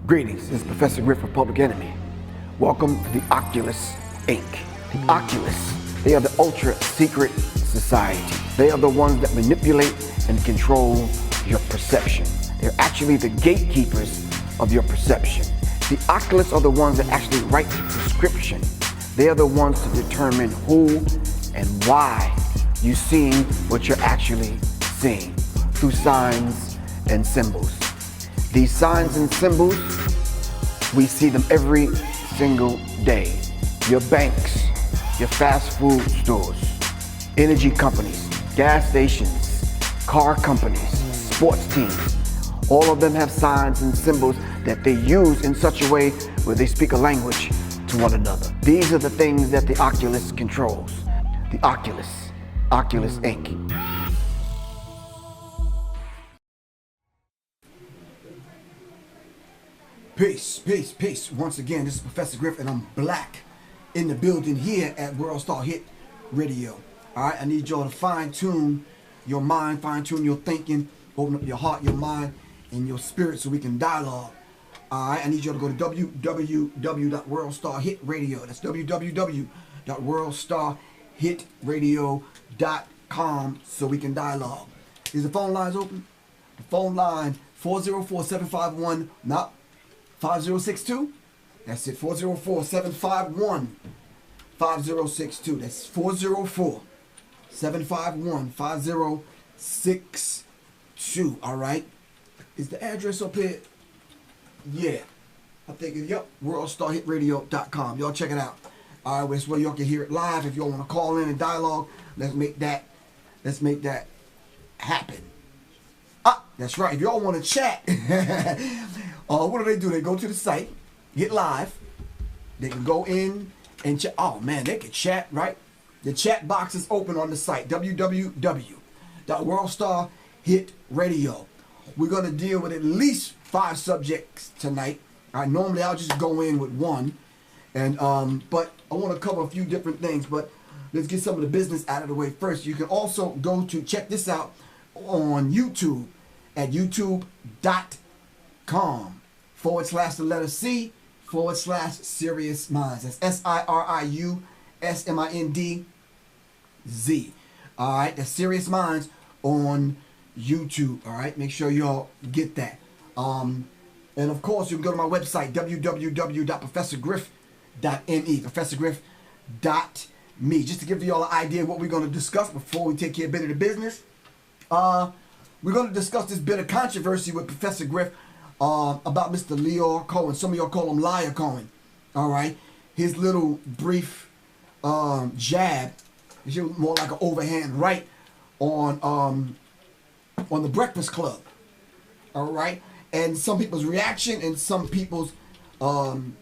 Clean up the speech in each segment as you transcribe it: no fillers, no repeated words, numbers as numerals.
Greetings, this is Professor Griff of Public Enemy. Welcome to the Oculus Inc. The Oculus, they are the ultra secret society. They are the ones that manipulate and control your perception. They're actually the gatekeepers of your perception. The Oculus are the ones that actually write the prescription. They are the ones to determine who and why you're seeing what you're actually seeing through signs and symbols. These signs and symbols, we see them every single day. Your banks, your fast food stores, energy companies, gas stations, car companies, sports teams, all of them have signs and symbols that they use in such a way where they speak a language to one another. These are the things that the Oculus controls. The Oculus Inc. Peace. Once again, this is Professor Griff, and I'm black in the building here at World Star Hit Radio. All right, I need y'all to fine-tune your mind, fine-tune your thinking, open up your heart, your mind, and your spirit so we can dialogue. All right, I need y'all to go to www.worldstarhitradio. That's www.worldstarhitradio.com so we can dialogue. Is the phone lines open? The phone line 404-751, not 5062. That's it, 404-751-5062. That's 404-751-5062. All right. Is the address up here? Yeah. I think it's, yep, worldstarhitradio.com. Y'all check it out. All right, that's where y'all can hear it live. If y'all want to call in and dialogue, let's make that happen. That's right. If y'all want to chat, what do? They go to the site, get live. They can go in and chat. Oh man, they can chat, right? The chat box is open on the site, www.worldstarhitradio. We're gonna deal with at least 5 subjects tonight. All right, normally I'll just go in with one, and but I want to cover a few different things. But let's get some of the business out of the way first. You can also go to check this out on YouTube at youtube.com/the letter C /Sirius Mindz. That's SIRIUSMINDZ. All right, that's Sirius Mindz on YouTube. All right, make sure y'all get that. And of course, you can go to my website, www.professorgriff.me, professorgriff.me. Just to give you all an idea of what we're going to discuss before we take care of a bit of the business. We're going to discuss this bit of controversy with Professor Griff about Mr. Liar Cohen. Some of y'all call him Liar Cohen. All right, his little brief jab, more like an overhand right on the Breakfast Club. All right, and some people's reaction and some people's some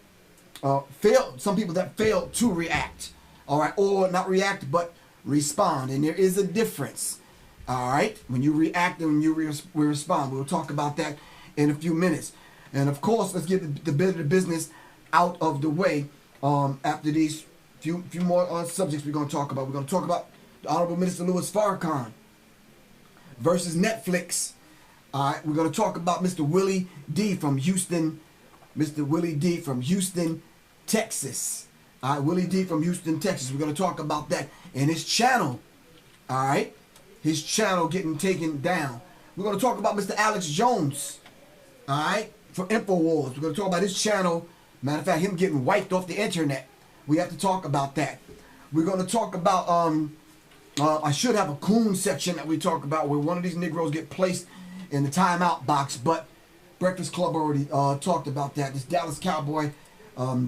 people that failed to react. All right, or not react but respond, and there is a difference. All right, when you react and when you respond, we'll talk about that in a few minutes. And of course, let's get the bit of the business out of the way. After these few more subjects we're going to talk about. We're going to talk about the Hon Minister Louis Farrakhan versus Netflix. All right, we're going to talk about Mr. Willie D from Houston. Mr. Willie D from Houston, Texas. All right, Willie D from Houston, Texas. We're going to talk about that and his channel. All right, his channel getting taken down. We're going to talk about Mr. Alex Jones. All right, from InfoWars. We're going to talk about his channel. Matter of fact, him getting wiped off the internet. We have to talk about that. We're going to talk about, I should have a coon section that we talk about where one of these Negroes get placed in the timeout box, but Breakfast Club already talked about that. This Dallas Cowboy,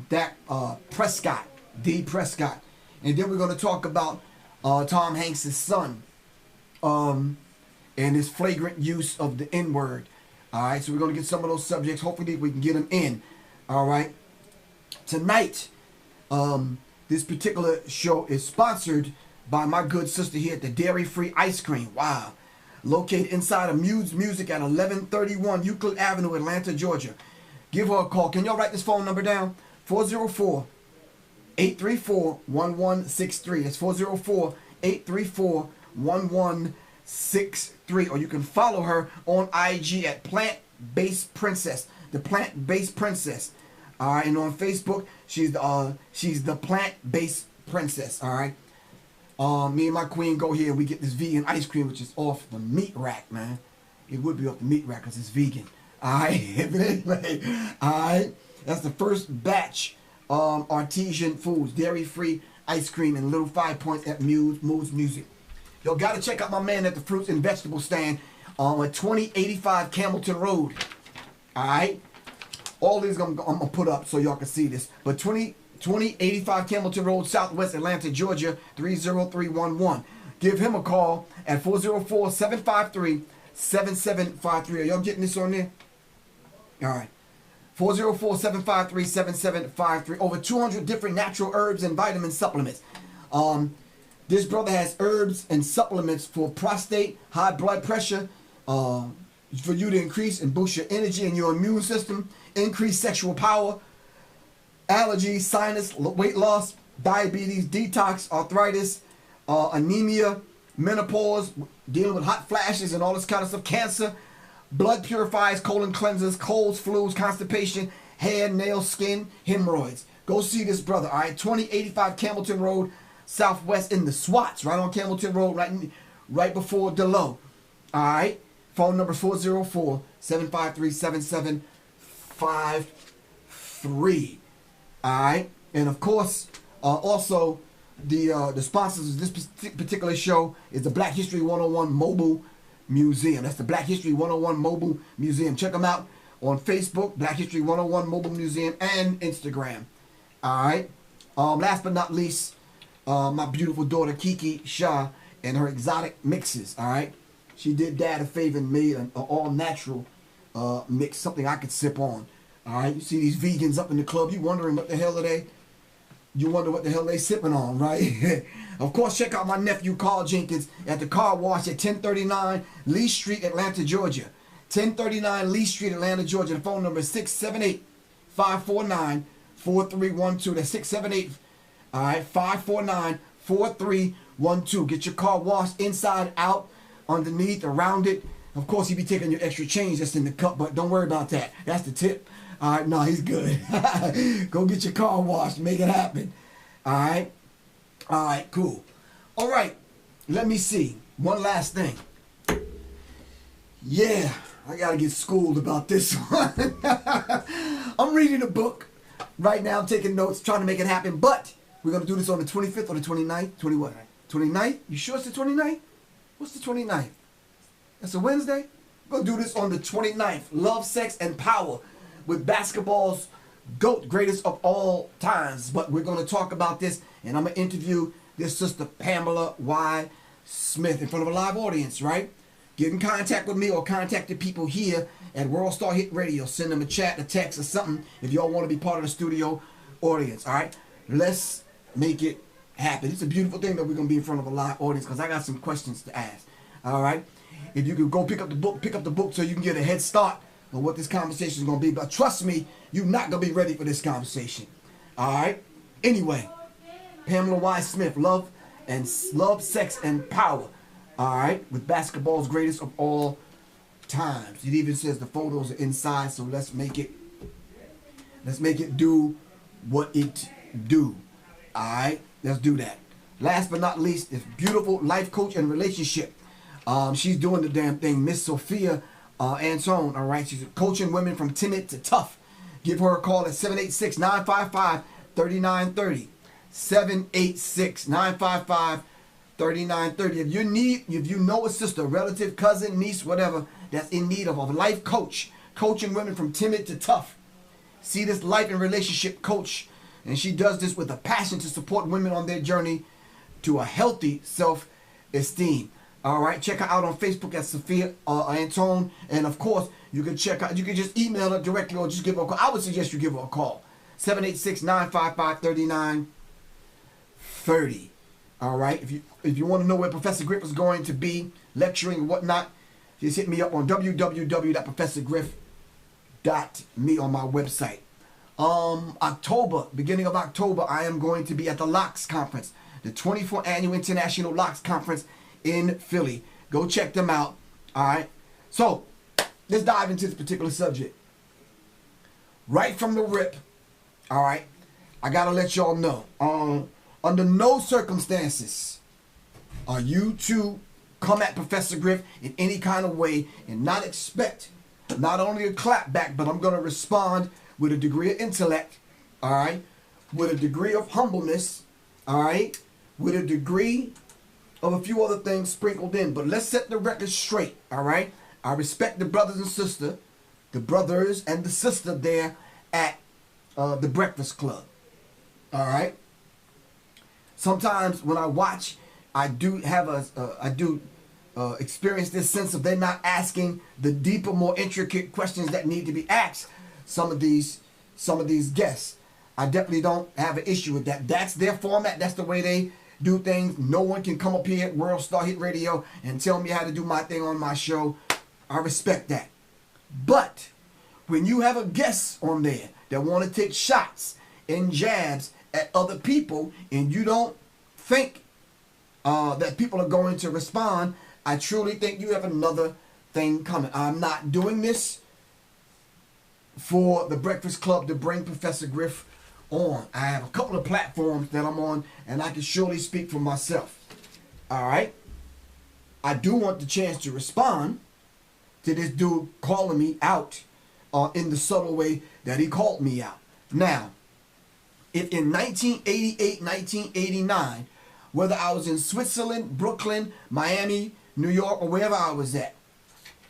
Dak Prescott, D. Prescott. And then we're going to talk about Tom Hanks' son and his flagrant use of the N-word. All right, so we're going to get some of those subjects. Hopefully we can get them in. All right. Tonight, this particular show is sponsored by my good sister here at the Dairy Free Ice Cream. Wow. Located inside of Muse Music at 1131 Euclid Avenue, Atlanta, Georgia. Give her a call. Can y'all write this phone number down? 404-834-1163. That's 404-834-1163. Or you can follow her on IG at Plant-Based Princess. the plant-based princess. All right, and on Facebook, she's the plant-based princess. All right. Me and my queen go here and we get this vegan ice cream, which is off the meat rack, man. It would be off the meat rack because it's vegan. All right. But anyway, all right. That's the first batch artesian foods, dairy-free ice cream and little 5 points at Moods Music. Yo, gotta check out my man at the fruits and vegetable stand at 2085 Campbellton Road. All right. All these I'm gonna put up so y'all can see this. But 2085 Campbellton Road, Southwest Atlanta, Georgia 30311. Give him a call at 404-753-7753. Are y'all getting this on there? All right. 404-753-7753. Over 200 different natural herbs and vitamin supplements. This brother has herbs and supplements for prostate, high blood pressure, for you to increase and boost your energy and your immune system, increase sexual power, allergies, sinus, weight loss, diabetes, detox, arthritis, anemia, menopause, dealing with hot flashes and all this kind of stuff, cancer, blood purifiers, colon cleansers, colds, flus, constipation, hair, nails, skin, hemorrhoids. Go see this brother, all right? 2085 Campbellton Road, Southwest in the SWATs, right on Campbellton Road, right before Delow. All right? Phone number 404-753-7753. All right? And of course, also the sponsors of this particular show is the Black History 101 Mobile Museum. That's the Black History 101 Mobile Museum. Check them out on Facebook, Black History 101 Mobile Museum, and Instagram. All right? Last but not least, my beautiful daughter Kiki Shah and her exotic mixes. All right, she did Dad a favor and made an all natural mix, something I could sip on. All right, you see these vegans up in the club, you wondering what the hell are they? You wonder what the hell they sipping on, right? Of course, check out my nephew Carl Jenkins at the car wash at 1039 Lee Street, Atlanta, Georgia. 1039 Lee Street, Atlanta, Georgia. The phone number is 678-549-4312. That's 678. All right, 549-4312. Get your car washed inside, out, underneath, around it. Of course, he be taking your extra change that's in the cup, but don't worry about that. That's the tip. All right, no, he's good. Go get your car washed. Make it happen. All right. All right, cool. All right, let me see. One last thing. Yeah, I got to get schooled about this one. I'm reading a book right now. I'm taking notes, trying to make it happen, but we're going to do this on the 25th or the 29th. 20 what? 29th? You sure it's the 29th? What's the 29th? That's a Wednesday? We're going to do this on the 29th. Love, Sex, and Power with basketball's GOAT, greatest of all times. But we're going to talk about this, and I'm going to interview this sister, Pamela Y. Smith, in front of a live audience, right? Get in contact with me or contact the people here at World Star Hit Radio. Send them a chat, a text, or something if y'all want to be part of the studio audience, all right? Let's make it happen. It's a beautiful thing that we're going to be in front of a live audience because I got some questions to ask, all right? If you could go pick up the book so you can get a head start on what this conversation is going to be. But trust me, you're not going to be ready for this conversation, all right? Anyway, Pamela Y. Smith, Love, Sex, and Power, all right, with basketball's greatest of all times. It even says the photos are inside, so let's make it do what it do. All right, let's do that. Last but not least, this beautiful life coach and relationship. She's doing the damn thing, Miss Sophia Antone. All right, she's coaching women from timid to tough. Give her a call at 786-955-3930. 786-955-3930. If you know a sister, relative, cousin, niece, whatever, that's in need of a life coach, coaching women from timid to tough. See this life and relationship coach, and she does this with a passion to support women on their journey to a healthy self-esteem. All right, check her out on Facebook at Sophia Antone, and of course, you can just email her directly or just give her a call. I would suggest you give her a call. 786-955-3930. All right, if you want to know where Professor Griff is going to be lecturing and whatnot, just hit me up on www.professorgriff.me on my website. Beginning of October, I am going to be at the LOX Conference, the 24th Annual International LOX Conference in Philly. Go check them out. All right, so let's dive into this particular subject. right from the rip, all right, I got to let y'all know, under no circumstances are you to come at Professor Griff in any kind of way and not expect not only a clap back, but I'm going to respond with a degree of intellect, all right, with a degree of humbleness, all right, with a degree of a few other things sprinkled in. But let's set the record straight, all right? I respect the brothers and sister, the brothers and the sister there at the Breakfast Club, all right? Sometimes when I watch, I do have experience this sense of they're not asking the deeper, more intricate questions that need to be asked. Some of these guests, I definitely don't have an issue with that. That's their format. That's the way they do things. No one can come up here at World Star Hit Radio and tell me how to do my thing on my show. I respect that. But when you have a guest on there that want to take shots and jabs at other people, and you don't think that people are going to respond, I truly think you have another thing coming. I'm not doing this for the Breakfast Club to bring Professor Griff on. I have a couple of platforms that I'm on, and I can surely speak for myself. All right? I do want the chance to respond to this dude calling me out in the subtle way that he called me out. Now, if in 1988, 1989, whether I was in Switzerland, Brooklyn, Miami, New York, or wherever I was at,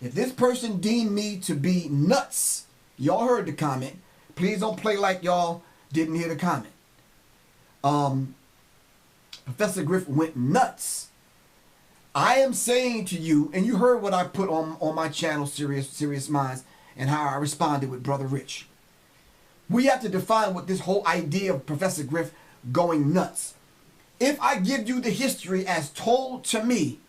if this person deemed me to be nuts, y'all heard the comment. Please don't play like y'all didn't hear the comment. Professor Griff went nuts. I am saying to you, and you heard what I put on my channel, Sirius Mindz, and how I responded with Brother Rich. We have to define what this whole idea of Professor Griff going nuts. If I give you the history as told to me,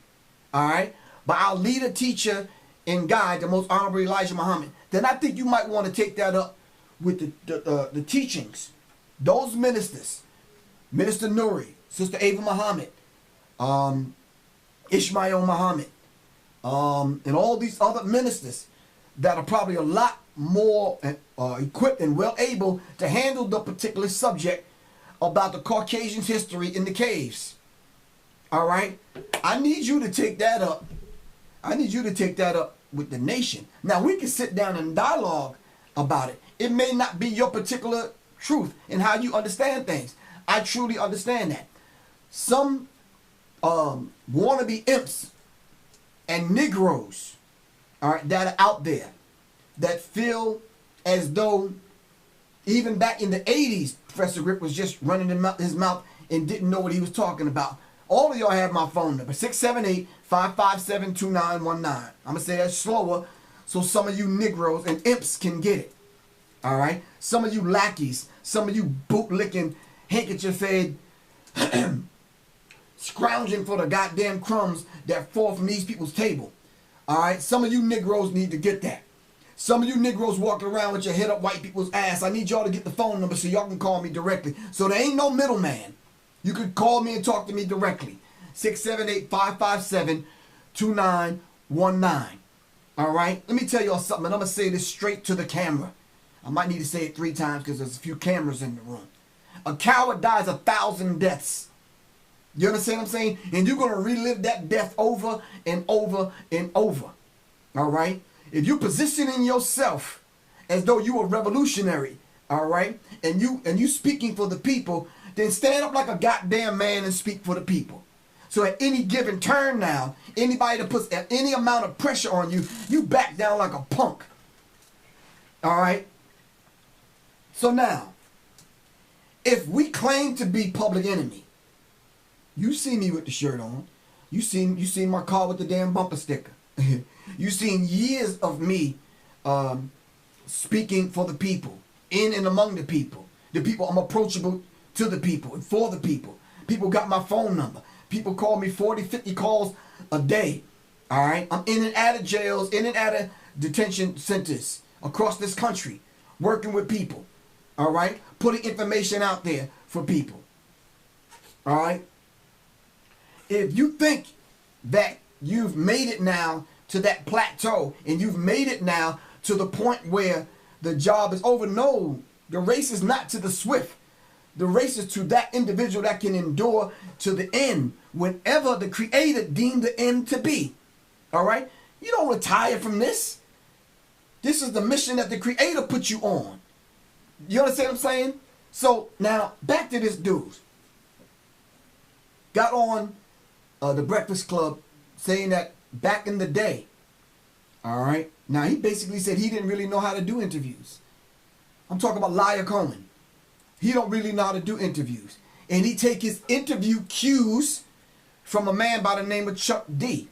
all right, by our leader, teacher, and guide, the most honorable Elijah Muhammad, then I think you might want to take that up with the teachings. Those ministers, Minister Nuri, Sister Ava Muhammad, Ishmael Muhammad, and all these other ministers that are probably a lot more equipped and well able to handle the particular subject about the Caucasians' history in the caves. All right? I need you to take that up. I need you to take that up with the nation. Now, we can sit down and dialogue about it. It may not be your particular truth in how you understand things. I truly understand that. Some wannabe imps and Negroes, all right, that are out there that feel as though even back in the 80s, Professor Griff was just running his mouth and didn't know what he was talking about. All of y'all have my phone number, 678-557-2919. I'm going to say that slower so some of you Negroes and imps can get it. All right? Some of you lackeys, some of you boot-licking, handkerchief-fed, scrounging for the goddamn crumbs that fall from these people's table. All right? Some of you Negroes need to get that. Some of you Negroes walking around with your head up white people's ass, I need y'all to get the phone number so y'all can call me directly. So there ain't no middleman. You can call me and talk to me directly. 678-557-2919. All right? Let me tell y'all something, and I'm going to say this straight to the camera. I might need to say it 3 times because there's a few cameras in the room. A coward dies 1,000 deaths. You understand what I'm saying? And you're going to relive that death over and over and over. All right? If you're positioning yourself as though you are revolutionary, all right, and you speaking for the people, then stand up like a goddamn man and speak for the people. So at any given turn now, anybody that puts any amount of pressure on you, you back down like a punk. All right? So now, if we claim to be public enemy, you see me with the shirt on. You seen my car with the damn bumper sticker. You seen years of me speaking for the people, in and among the people. The people, I'm approachable to the people and for the people. People got my phone number. People call me 40, 50 calls a day. All right? I'm in and out of jails, in and out of detention centers across this country, working with people. All right? Putting information out there for people. All right? If you think that you've made it now to that plateau and you've made it now to the point where the job is over. No, the race is not to the swift. The race is to that individual that can endure to the end, whenever the Creator deemed the end to be. All right? You don't retire from this. This is the mission that the Creator put you on. You understand what I'm saying? So now back to this dude. Got on the Breakfast Club saying that back in the day, all right? Now he basically said he didn't really know how to do interviews. I'm talking about Liar Cohen. He don't really know how to do interviews. And he take his interview cues from a man by the name of Chuck D.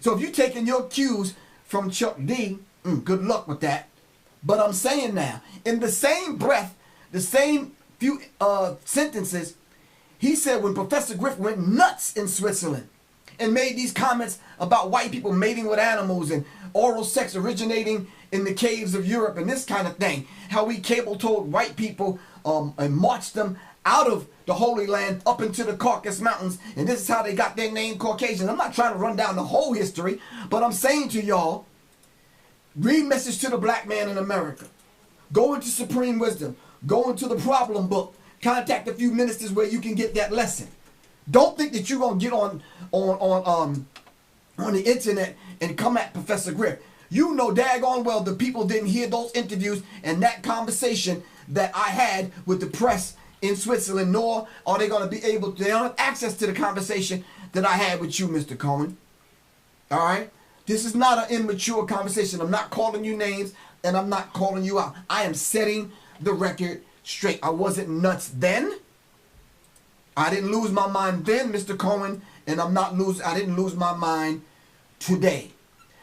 So if you're taking your cues from Chuck D, good luck with that. But I'm saying now, in the same breath, the same few sentences, he said when Professor Griff went nuts in Switzerland and made these comments about white people mating with animals and oral sex originating in the caves of Europe and this kind of thing, how we cable-toed white people and marched them out of the Holy Land up into the Caucasus Mountains, and this is how they got their name Caucasian. I'm not trying to run down the whole history, but I'm saying to y'all, read Message to the Black Man in America. Go into Supreme Wisdom. Go into the Problem Book. Contact a few ministers where you can get that lesson. Don't think that you're gonna get on the internet and come at Professor Griff. You know daggone well the people didn't hear those interviews and that conversation that I had with the press in Switzerland, nor are they gonna be able to, they don't have access to the conversation that I had with you, Mr. Cohen. All right? This is not an immature conversation. I'm not calling you names and I'm not calling you out. I am setting the record straight. I wasn't nuts then. I didn't lose my mind then, Mr. Cohen, and I didn't lose my mind today.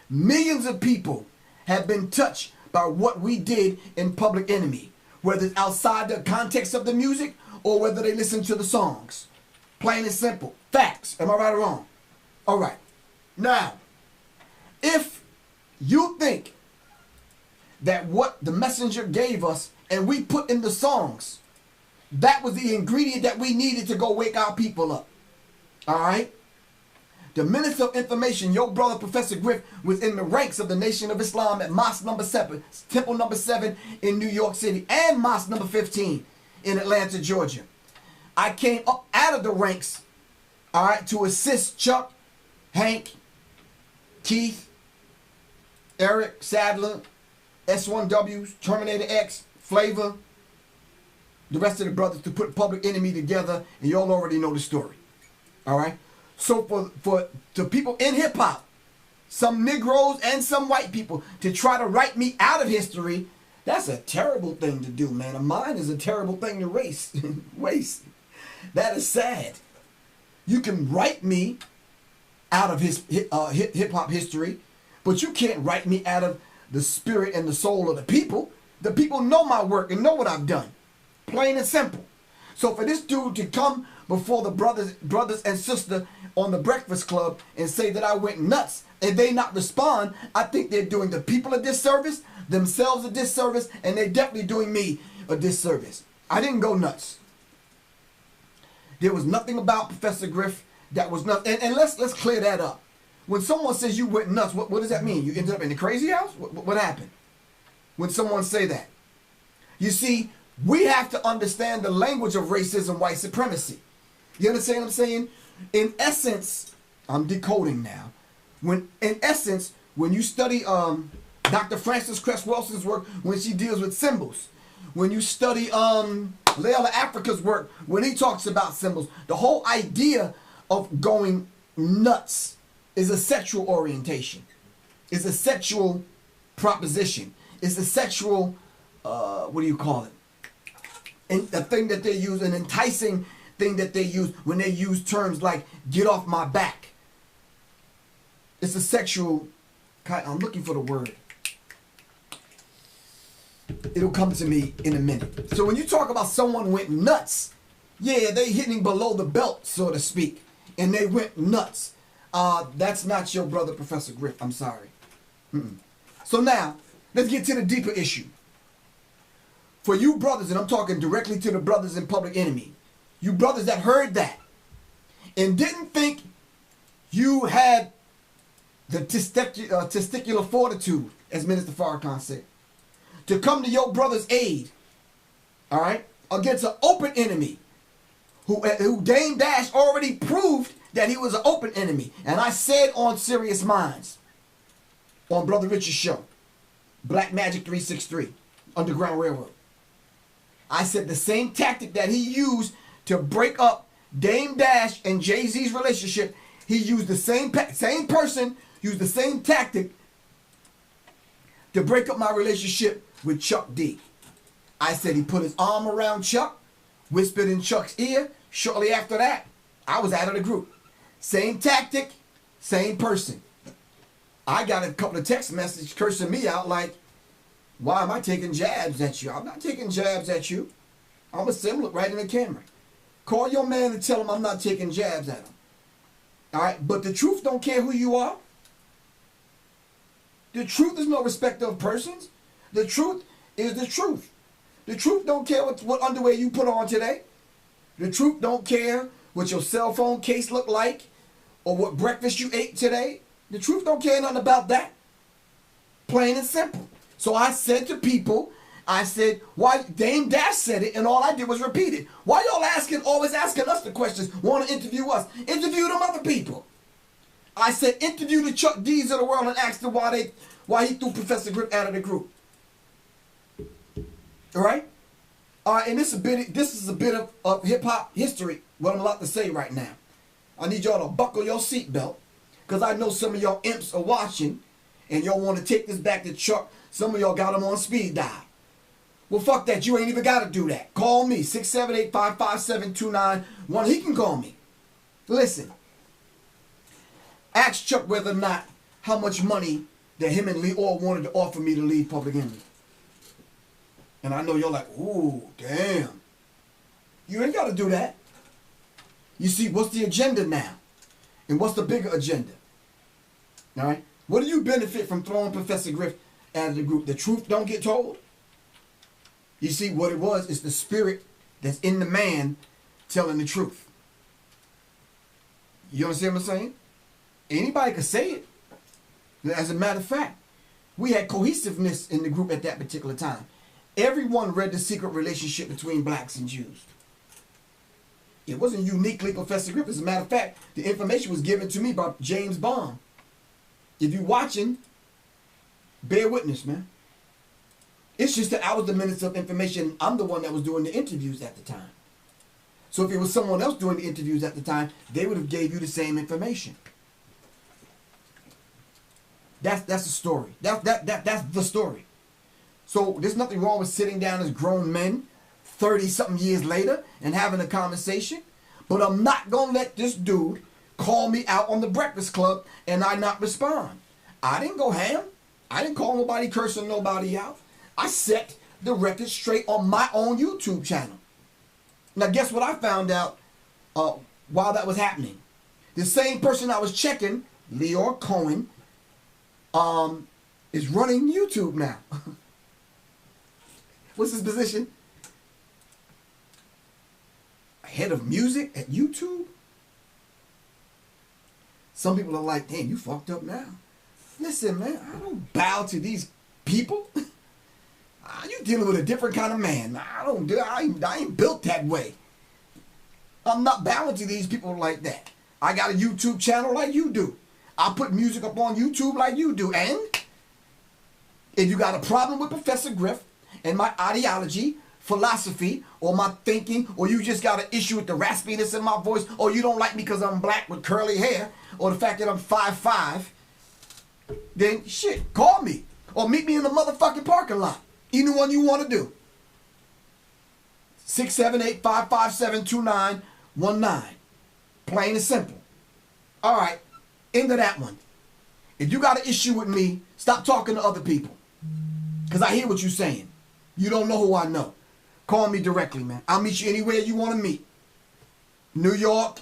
Millions of people have been touched by what we did in Public Enemy, whether it's outside the context of the music or whether they listen to the songs. Plain and simple. Facts. Am I right or wrong? All right. Now, if you think that what the messenger gave us and we put in the songs, that was the ingredient that we needed to go wake our people up. All right? The Minister of Information, your brother Professor Griff, was in the ranks of the Nation of Islam at Mosque number 7, Temple number 7 in New York City, and Mosque number 15 in Atlanta, Georgia. I came up out of the ranks, all right, to assist Chuck, Hank, Keith, Eric Sadler, S1Ws, Terminator X, Flavor, the rest of the brothers to put Public Enemy together, and y'all already know the story. All right? So for people in hip-hop, some Negroes and some white people, to try to write me out of history, that's a terrible thing to do, man. A mind is a terrible thing to waste. That is sad. You can write me out of hip-hop history, but you can't write me out of the spirit and the soul of the people. The people know my work and know what I've done. Plain and simple. So for this dude to come before the brothers and sisters on the Breakfast Club and say that I went nuts and they not respond, I think they're doing the people a disservice, themselves a disservice, and they're definitely doing me a disservice. I didn't go nuts. There was nothing about Professor Griff that was nuts. And let's clear that up. When someone says you went nuts, what does that mean? You ended up in the crazy house? What happened? When someone say that? You see, we have to understand the language of racism, white supremacy. You understand what I'm saying? In essence, I'm decoding now. In essence, when you study Dr. Frances Cress Welsing's work, when she deals with symbols, when you study Layla Africa's work, when he talks about symbols, the whole idea of going nuts is a sexual orientation. It's a sexual proposition. It's a sexual, what do you call it? And a thing that they use, an enticing thing that they use when they use terms like get off my back. It's a sexual kind. I'm looking for the word. It'll come to me in a minute. So when you talk about someone went nuts, yeah, they hitting below the belt, so to speak, and they went nuts. That's not your brother, Professor Griff. I'm sorry. So now, let's get to the deeper issue. For you brothers, and I'm talking directly to the brothers in Public Enemy, you brothers that heard that and didn't think you had the testicular fortitude, as Minister Farrakhan said, to come to your brother's aid, all right, against an open enemy who Dame Dash already proved that he was an open enemy. And I said on Sirius Mindz, on Brother Richard's show, Black Magic 363, Underground Railroad, I said the same tactic that he used to break up Dame Dash and Jay-Z's relationship, he used the same person used the same tactic to break up my relationship with Chuck D. I said he put his arm around Chuck, whispered in Chuck's ear. Shortly after that, I was out of the group. Same tactic, same person. I got a couple of text messages cursing me out like, why am I taking jabs at you? I'm not taking jabs at you. I'm a sim, look right in the camera. Call your man and tell him I'm not taking jabs at him. All right, but the truth don't care who you are. The truth is no respecter of persons. The truth is the truth. The truth don't care what underwear you put on today. The truth don't care what your cell phone case looked like or what breakfast you ate today. The truth don't care nothing about that. Plain and simple. So I said to people, I said, why Dame Dash said it and all I did was repeat it. Why y'all always asking us the questions, want to interview us? Interview them other people. I said, interview the Chuck D's of the world and ask them why he threw Professor Griff out of the group. All right? All right, and this is a bit of hip-hop history, what I'm about to say right now. I need y'all to buckle your seatbelt, because I know some of y'all imps are watching, and y'all want to take this back to Chuck. Some of y'all got him on speed dial. Well, fuck that. You ain't even got to do that. Call me, 678-557-2910. He can call me. Listen. Ask Chuck whether or not how much money that him and Leor wanted to offer me to leave Public Enemy. And I know you're like, ooh, damn. You ain't got to do that. You see, what's the agenda now? And what's the bigger agenda? All right? What do you benefit from throwing Professor Griff out of the group? The truth don't get told? You see, what it was is the spirit that's in the man telling the truth. You understand what I'm saying? Anybody could say it. As a matter of fact, we had cohesiveness in the group at that particular time. Everyone read The Secret Relationship Between Blacks and Jews. It wasn't uniquely Professor Griff. As a matter of fact, the information was given to me by James Bond. If you're watching, bear witness, man. It's just that I was the minister of information. I'm the one that was doing the interviews at the time. So if it was someone else doing the interviews at the time, they would have gave you the same information. That's the story. That's the story. So there's nothing wrong with sitting down as grown men 30-something years later and having a conversation. But I'm not going to let this dude call me out on the Breakfast Club and I not respond. I didn't go ham. I didn't call nobody, cursing nobody out. I set the record straight on my own YouTube channel. Now guess what I found out while that was happening? The same person I was checking, Lior Cohen, is running YouTube now. What's his position? Head of music at YouTube? Some people are like, damn, you fucked up now. Listen, man, I don't bow to these people. You dealing with a different kind of man. I ain't built that way. I'm not bowing to these people like that. I got a YouTube channel like you do. I put music up on YouTube like you do. And if you got a problem with Professor Griff and my ideology, philosophy, or my thinking, or you just got an issue with the raspiness in my voice, or you don't like me because I'm black with curly hair, or the fact that I'm 5'5", then shit, call me. Or meet me in the motherfucking parking lot. Either one you want to do. 678-557-2919. Plain and simple. All right, into that one. If you got an issue with me, stop talking to other people. Because I hear what you're saying. You don't know who I know. Call me directly, man. I'll meet you anywhere you want to meet. New York,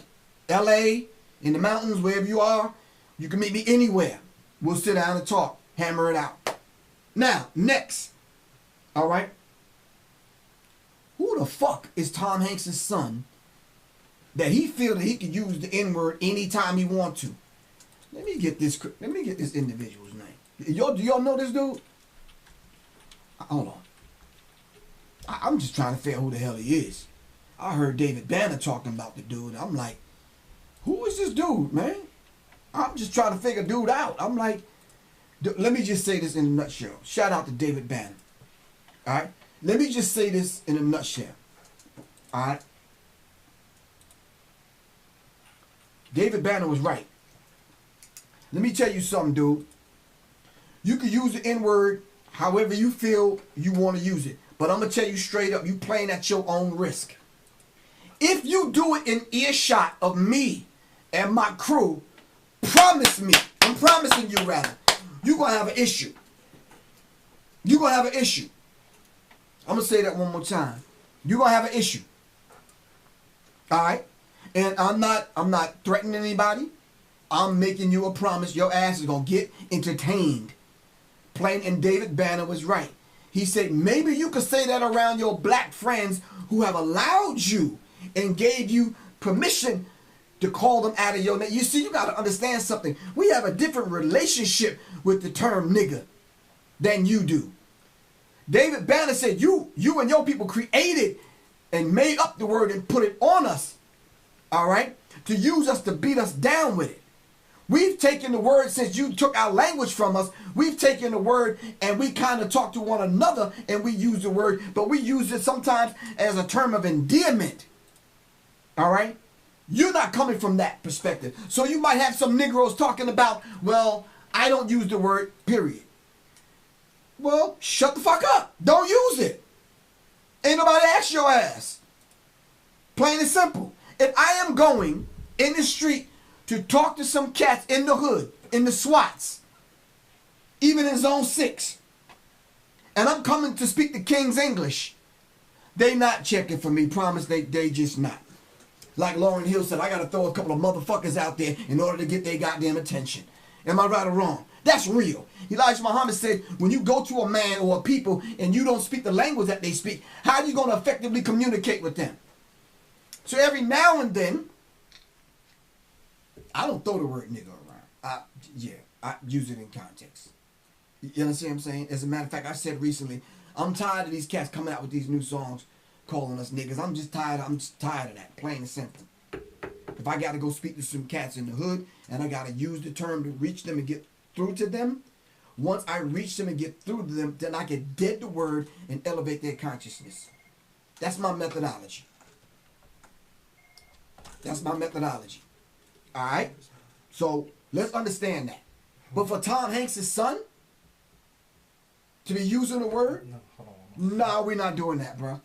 LA, in the mountains, wherever you are. You can meet me anywhere. We'll sit down and talk. Hammer it out. Now, next. All right. Who the fuck is Tom Hanks' son that he feel that he can use the N-word anytime he want to? Let me get this individual's name. Do y'all know this dude? Hold on. I'm just trying to figure out who the hell he is. I heard David Banner talking about the dude. I'm like, who is this dude, man? I'm just trying to figure dude out. I'm like, let me just say this in a nutshell. Shout out to David Banner. All right? Let me just say this in a nutshell. All right? David Banner was right. Let me tell you something, dude. You can use the N-word however you feel you want to use it. But I'm going to tell you straight up, you playing at your own risk. If you do it in earshot of me and my crew, promise me, I'm promising you rather, you're going to have an issue. You're going to have an issue. I'm going to say that one more time. You're going to have an issue. All right? And I'm not threatening anybody. I'm making you a promise. Your ass is going to get entertained. Plain, and David Banner was right. He said, maybe you could say that around your black friends who have allowed you and gave you permission to call them out of your name. You see, you got to understand something. We have a different relationship with the term nigger than you do. David Banner said, you and your people created and made up the word and put it on us, all right, to use us to beat us down with it. We've taken the word, since you took our language from us, we've taken the word and we kind of talk to one another and we use the word, but we use it sometimes as a term of endearment. All right? You're not coming from that perspective. So you might have some Negroes talking about, well, I don't use the word, period. Well, shut the fuck up. Don't use it. Ain't nobody ask your ass. Plain and simple. If I am going in the street to talk to some cats in the hood, in the SWATs, even in Zone 6, and I'm coming to speak the King's English, they not checking for me. Promise they just not. Like Lauryn Hill said, I got to throw a couple of motherfuckers out there in order to get their goddamn attention. Am I right or wrong? That's real. Elijah Muhammad said, when you go to a man or a people and you don't speak the language that they speak, how are you going to effectively communicate with them? So every now and then, I don't throw the word nigga around. I use it in context. You understand what I'm saying? As a matter of fact, I said recently, I'm tired of these cats coming out with these new songs calling us niggas. I'm just tired of that, plain and simple. If I got to go speak to some cats in the hood and I got to use the term to reach them and get through to them, once I reach them and get through to them, then I can dead the word and elevate their consciousness. That's my methodology. That's my methodology. All right? So let's understand that. But for Tom Hanks' son to be using the word, no, we're not doing that, bro.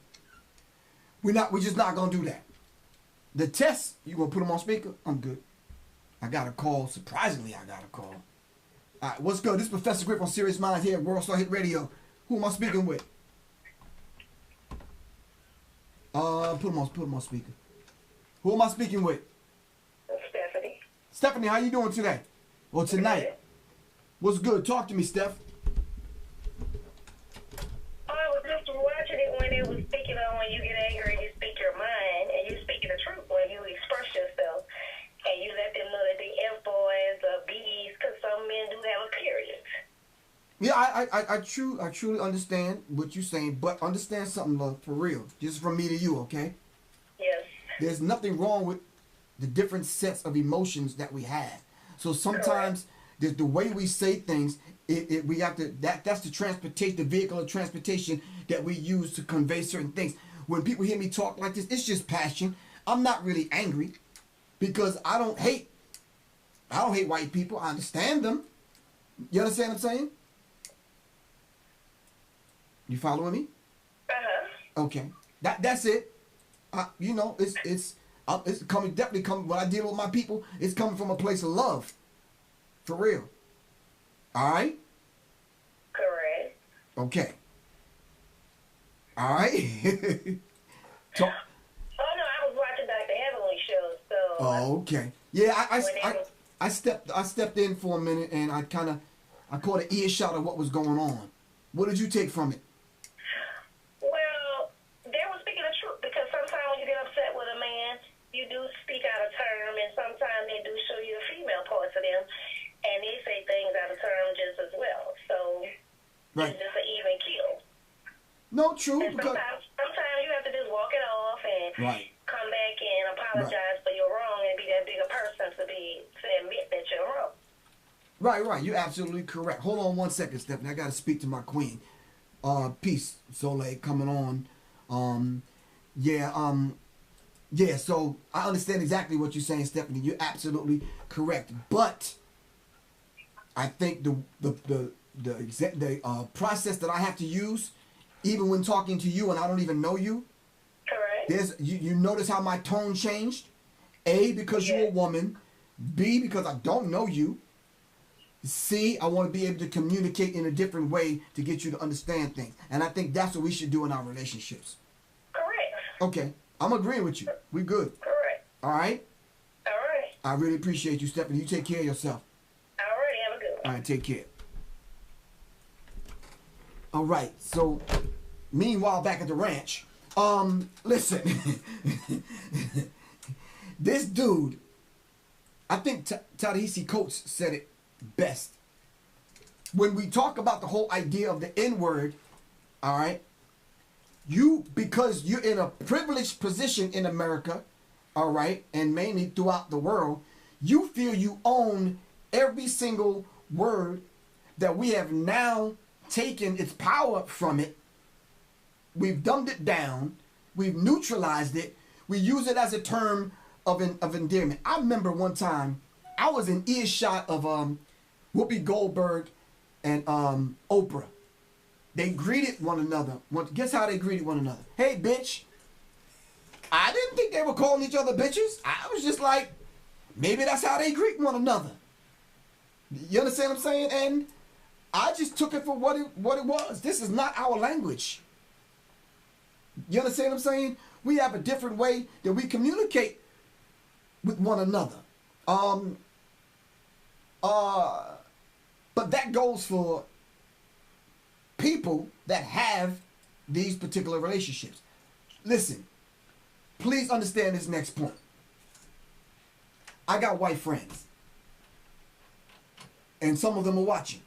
We're just not gonna do that. The test, you gonna put him on speaker? I'm good. I got a call. Surprisingly, I got a call. All right, what's good? This is Professor Griff on Sirius Mindz here at World Star Hit Radio. Who am I speaking with? Put him on speaker. Who am I speaking with? Stephanie. Stephanie, how you doing today? Or tonight? What's good? Talk to me, Steph. I was just watching it when it was speaking on when you get angry and you speak your mind and you speak the truth when you express yourself and you let them know that the F-boys or B's, because some men do have a period. Yeah, I truly understand what you're saying, but understand something, love, for real. Just from me to you, okay? Yes. There's nothing wrong with the different sets of emotions that we have. So sometimes the way we say things, we have to that's the transportation, the vehicle of transportation that we use to convey certain things. When people hear me talk like this, it's just passion. I'm not really angry because I don't hate white people. I understand them. You understand what I'm saying? You following me? Okay. That's it. You know, it's definitely coming. When I deal with my people, it's coming from a place of love, for real. All right. Correct. Okay. All right. Talk. Oh no, I was watching Dr. Heavenly show, so. Oh, okay. Yeah, I stepped in for a minute and I caught an earshot of what was going on. What did you take from it? Well, they were speaking the truth because sometimes when you get upset with a man, you do speak out of term, and sometimes they do show you the female parts of them, and they say things out of term just as well. So Right. it's just an even kill. true. And Because sometimes you have to just walk it off and come back and apologize for your wrong and be that bigger person to admit that you're wrong. Right. You're absolutely correct. Hold on 1 second, Stephanie. I got to speak to my queen. Peace, Soleil, coming on. Yeah, so I understand exactly what you're saying, Stephanie. You're absolutely correct. But I think the process that I have to use, even when talking to you and I don't even know you, correct. You notice how my tone changed? A, because you're a woman. B, because I don't know you. C, I want to be able to communicate in a different way to get you to understand things. And I think that's what we should do in our relationships. Correct. Okay. I'm agreeing with you. We good. Correct. All right? All right. I really appreciate you, Stephanie. You take care of yourself. All right. Have a good one. All right. Take care. All right. So, meanwhile, back at the ranch, listen. This dude, I think Ta-Nehisi Coates said it best. When we talk about the whole idea of the N-word, all right, because you're in a privileged position in America, all right, and mainly throughout the world, you feel you own every single word that we have now taken its power from it. We've dumbed it down. We've neutralized it. We use it as a term of endearment. I remember one time I was in earshot of Whoopi Goldberg and Oprah. They greeted one another. Guess how they greeted one another? Hey, bitch. I didn't think they were calling each other bitches. I was just like, maybe that's how they greet one another. You understand what I'm saying? And I just took it for what it was. This is not our language. You understand what I'm saying? We have a different way that we communicate with one another. But that goes for people that have these particular relationships. Listen, please understand this next point. I got white friends, and some of them are watching.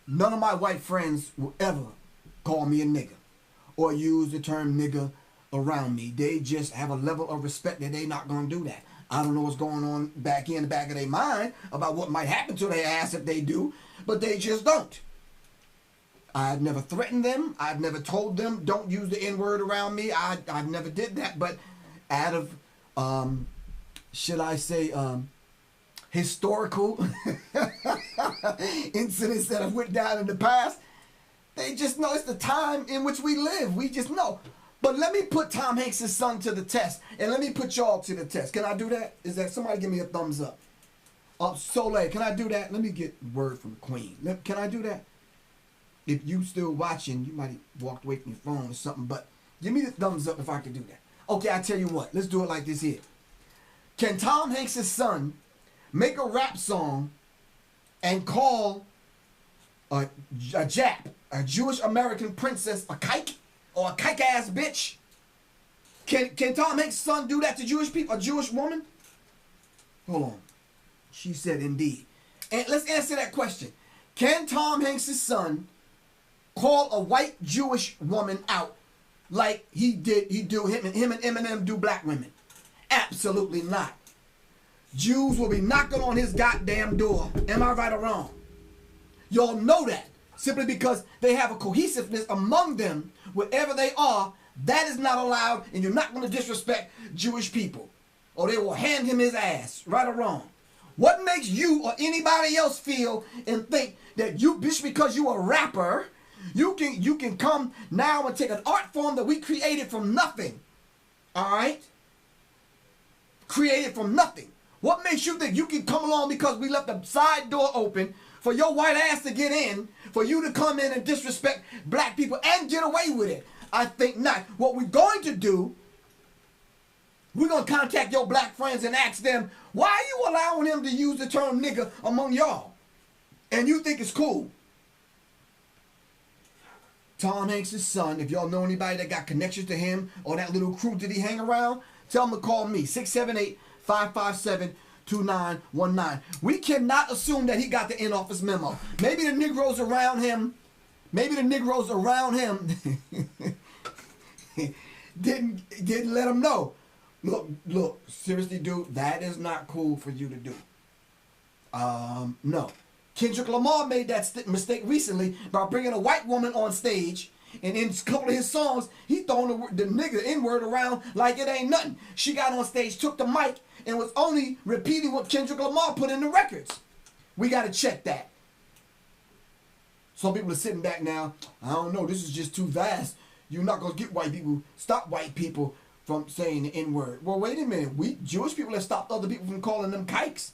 None of my white friends will ever call me a nigger or use the term nigger around me. They just have a level of respect that they're not going to do that. I don't know what's going on back in the back of their mind about what might happen to their ass if they do, but they just don't. I've never threatened them. I've never told them don't use the N-word around me. I've never did that. But out of, should I say, historical incidents that have went down in the past, they just know it's the time in which we live. We just know. But let me put Tom Hanks' son to the test, and let me put y'all to the test. Can I do that? Is that somebody give me a thumbs up? Soleil, can I do that? Let me get word from the Queen. Can I do that? If you still watching, you might have walked away from your phone or something, but give me the thumbs up if I can do that. Okay, I tell you what. Let's do it like this here. Can Tom Hanks' son make a rap song and call a Jap, a Jewish American princess, a kike? Or a kike-ass bitch? Can Tom Hanks' son do that to Jewish people? A Jewish woman? Hold on. She said indeed. And let's answer that question. Can Tom Hanks' son call a white Jewish woman out like him and Eminem do black women? Absolutely not. Jews will be knocking on his goddamn door. Am I right or wrong? Y'all know that. Simply because they have a cohesiveness among them, wherever they are, that is not allowed, and you're not going to disrespect Jewish people. Or they will hand him his ass, right or wrong. What makes you or anybody else feel and think that you, just because you a rapper, you can come now and take an art form that we created from nothing. Alright? Created from nothing. What makes you think you can come along because we left the side door open for your white ass to get in, for you to come in and disrespect black people and get away with it? I think not. What we're going to do, we're going to contact your black friends and ask them, why are you allowing him to use the term nigger among y'all? And you think it's cool? Tom Hanks' son, if y'all know anybody that got connections to him or that little crew that he hang around, tell them to call me, 678-557-2919. We cannot assume that he got the in-office memo. Maybe the Negroes around him Maybe the Negroes around him didn't let him know. Look, seriously, dude, that is not cool for you to do. No. Kendrick Lamar made that mistake recently by bringing a white woman on stage, and in a couple of his songs, he throwing the nigga N-word around like it ain't nothing. She got on stage, took the mic, and was only repeating what Kendrick Lamar put in the records. We got to check that. Some people are sitting back now, I don't know, this is just too vast. You're not going to get white people, stop white people from saying the N-word. Well, wait a minute. We Jewish people have stopped other people from calling them kikes.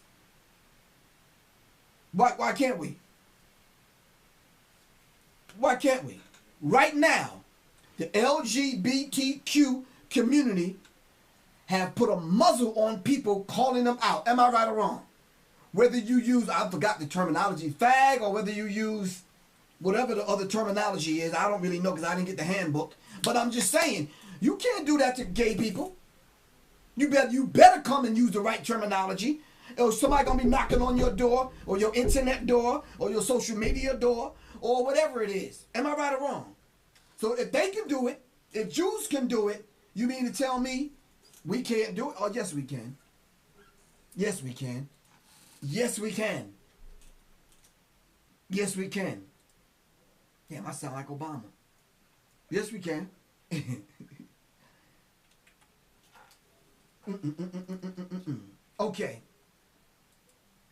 Why can't we? Why can't we? Right now, the LGBTQ community have put a muzzle on people calling them out. Am I right or wrong? Whether you use, I forgot the terminology, fag, or whether you use whatever the other terminology is, I don't really know because I didn't get the handbook. But I'm just saying, you can't do that to gay people. You better come and use the right terminology. Or somebody gonna be knocking on your door, or your internet door, or your social media door, or whatever it is. Am I right or wrong? So if they can do it, if Jews can do it, you mean to tell me we can't do it? Oh, yes we can. Yes we can. Yes we can. Yes we can. Damn, I sound like Obama. Yes we can. Okay.